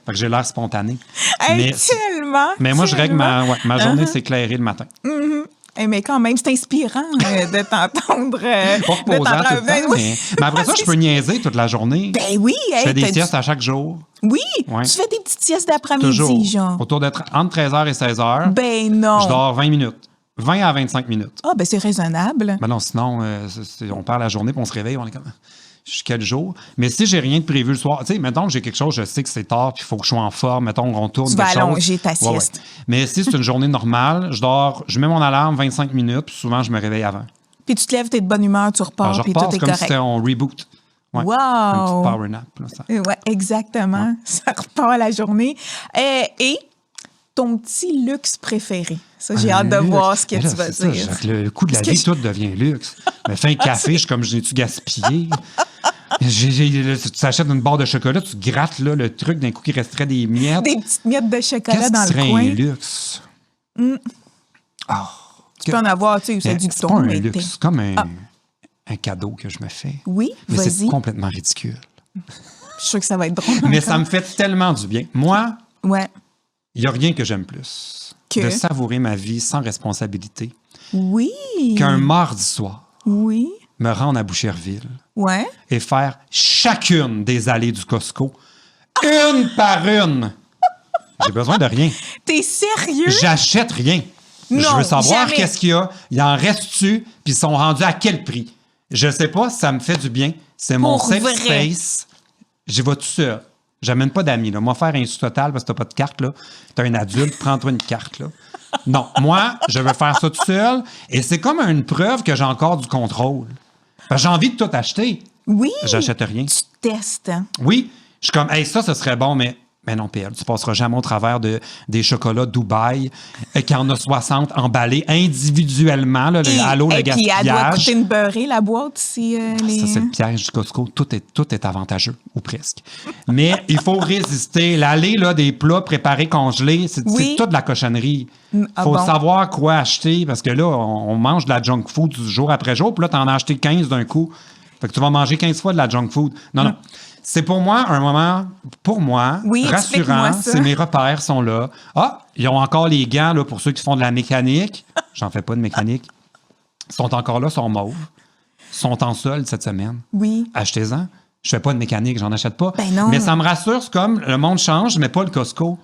Fait que j'ai l'air spontané. Hey, tellement! Mais moi, je règle ma journée s'éclairer le matin. Mm-hmm. Mais quand même, c'est inspirant de t'entendre. Pas reposant tout le temps, oui. mais après ça, je peux niaiser toute la journée. Ben oui. Je fais des siestes à chaque jour. Oui, ouais. Tu fais des petites siestes d'après-midi, toujours. genre. Autour entre 13h et 16h. Ben non. Je dors 20 minutes. 20 à 25 minutes. Ah, ben c'est raisonnable. Ben non, sinon, on perd la journée puis on se réveille, on est comme... Quel jour. Mais si j'ai rien de prévu le soir, tu sais, mettons que j'ai quelque chose, je sais que c'est tard, puis il faut que je sois en forme, mettons, on tourne tu quelque vas chose. allonger ta sieste. Ouais. Mais si c'est une journée normale, je mets mon alarme 25 minutes, puis souvent, je me réveille avant. Puis tu te lèves, t'es de bonne humeur, tu repars, puis tout est comme correct. si on reboot. Ouais. Wow! Un petit power nap. Là, ça. Ouais, exactement. Ouais. Ça repart la journée. Et ton petit luxe préféré. Ça, j'ai hâte de voir ce que tu vas dire. Le coût de la vie, tout devient luxe. Mais fais un café, je suis comme, j'ai-tu gaspillé? Tu t'achètes une barre de chocolat, tu grattes là, le truc, d'un coup, il resterait des miettes. Des petites miettes de chocolat dans le coin. Qu'est-ce qui serait un luxe? Oh, tu peux en avoir, tu sais, c'est du ton. C'est pas un luxe, c'est comme un cadeau que je me fais. Oui, mais vas-y. C'est complètement ridicule. Je suis sûre que ça va être drôle. Mais ça me fait tellement du bien. Moi, ouais. Il n'y a rien que j'aime plus de savourer ma vie sans responsabilité. Oui. Qu'un mardi soir. Oui. Me rendre à Boucherville. Ouais. Et faire chacune des allées du Costco. Une par une. J'ai besoin de rien. T'es sérieux? J'achète rien. Non, je veux savoir jamais. Qu'est-ce qu'il y a. Il en reste-tu? Puis ils sont rendus à quel prix? Je sais pas si ça me fait du bien. C'est mon safe space. J'y vais tout seul. J'amène pas d'amis. Là. Moi, faire un sous-total parce que t'as pas de carte. T'as un adulte, prends-toi une carte. Là. Non, moi, je veux faire ça tout seul. Et c'est comme une preuve que j'ai encore du contrôle. J'ai envie de tout acheter. Oui. J'achète rien. Tu testes. Hein? Oui. Je suis comme, hey, ça serait bon, mais non, PL, tu passeras jamais au travers des chocolats Dubaï qui en a 60 emballés individuellement. Là, allô, le gaspillage. Et puis, elle doit coûter une beurrée, la boîte. Si, Ça, c'est le piège du Costco. Tout est avantageux, ou presque. Mais il faut résister. L'allée là, des plats préparés congelés, c'est toute de la cochonnerie. Il faut savoir quoi acheter parce que là, on mange de la junk food jour après jour. Puis là, tu en as acheté 15 d'un coup. Fait que tu vas manger 15 fois de la junk food. Non. C'est pour moi un moment, rassurant. C'est mes repères sont là. Ah, ils ont encore les gants là, pour ceux qui font de la mécanique. J'en fais pas de mécanique. Ils sont encore là, sont mauves. Ils sont en solde cette semaine. Oui. Achetez-en. Je fais pas de mécanique, j'en achète pas. Ben non. Mais ça me rassure, c'est comme le monde change, mais pas le Costco.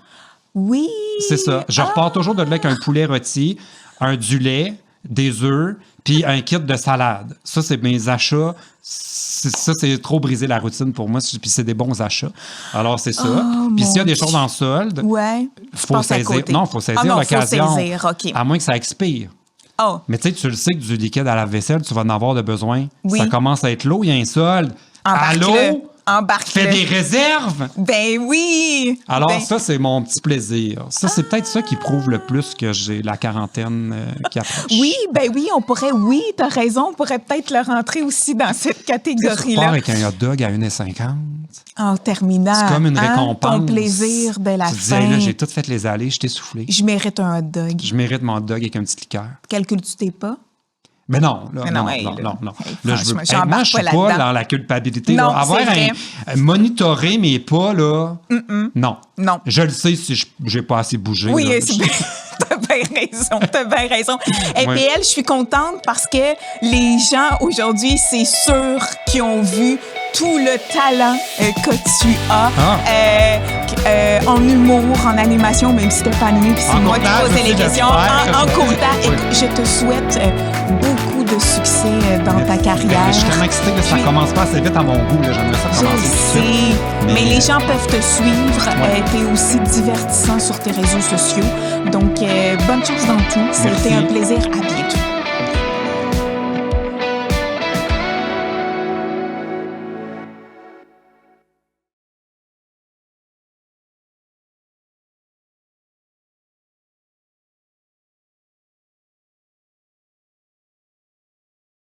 Oui. C'est ça. Je repars toujours de là avec un poulet rôti, du lait, des œufs, puis un kit de salade. Ça, c'est mes achats. Ça, c'est trop briser la routine pour moi. Puis c'est des bons achats. Alors, c'est ça. Puis s'il y a des choses en solde, faut saisir. Non, il faut saisir l'occasion. Faut saisir, OK. À moins que ça expire. Oh. Mais tu sais, tu le sais que du liquide à la vaisselle, tu vas en avoir de besoin. Ça commence à être lourd, il y a un solde. Allô? Embarque-le. Fais des réserves? Ben oui! Alors, ça, c'est mon petit plaisir. Ça, c'est peut-être ça qui prouve le plus que j'ai la quarantaine qui approche. Oui, on pourrait, t'as raison, on pourrait peut-être le rentrer aussi dans cette catégorie-là. Tu pars avec un hot dog à 1,50 $. En terminant. C'est comme une récompense. Ton plaisir de la fin. Tu disais, là, j'ai tout fait les allées, je t'ai soufflé. Je mérite un hot dog. Je mérite mon hot dog avec un petit liqueur. Calcules-tu tes pas? Mais non, non. Là, je veux, moi, je suis pas dans la culpabilité. Non, là. Monitorer mes pas, là, non. Non. Je le sais si j'ai pas assez bougé. Oui, là. t'as bien raison. Et puis elle, je suis contente parce que les gens aujourd'hui, c'est sûr qu'ils ont vu tout le talent que tu as en humour, en animation, même si t'es pas animé, puis c'est moi qui posais les questions. En courtage. Je te souhaite beaucoup de succès dans ta carrière. Je suis tellement excitée que ça commence pas assez vite à mon goût. Là. J'aimerais ça commencer tout de suite. Mais les gens peuvent te suivre. T'es aussi divertissant sur tes réseaux sociaux. Donc, bonne chance dans tout. C'était un plaisir. À bientôt.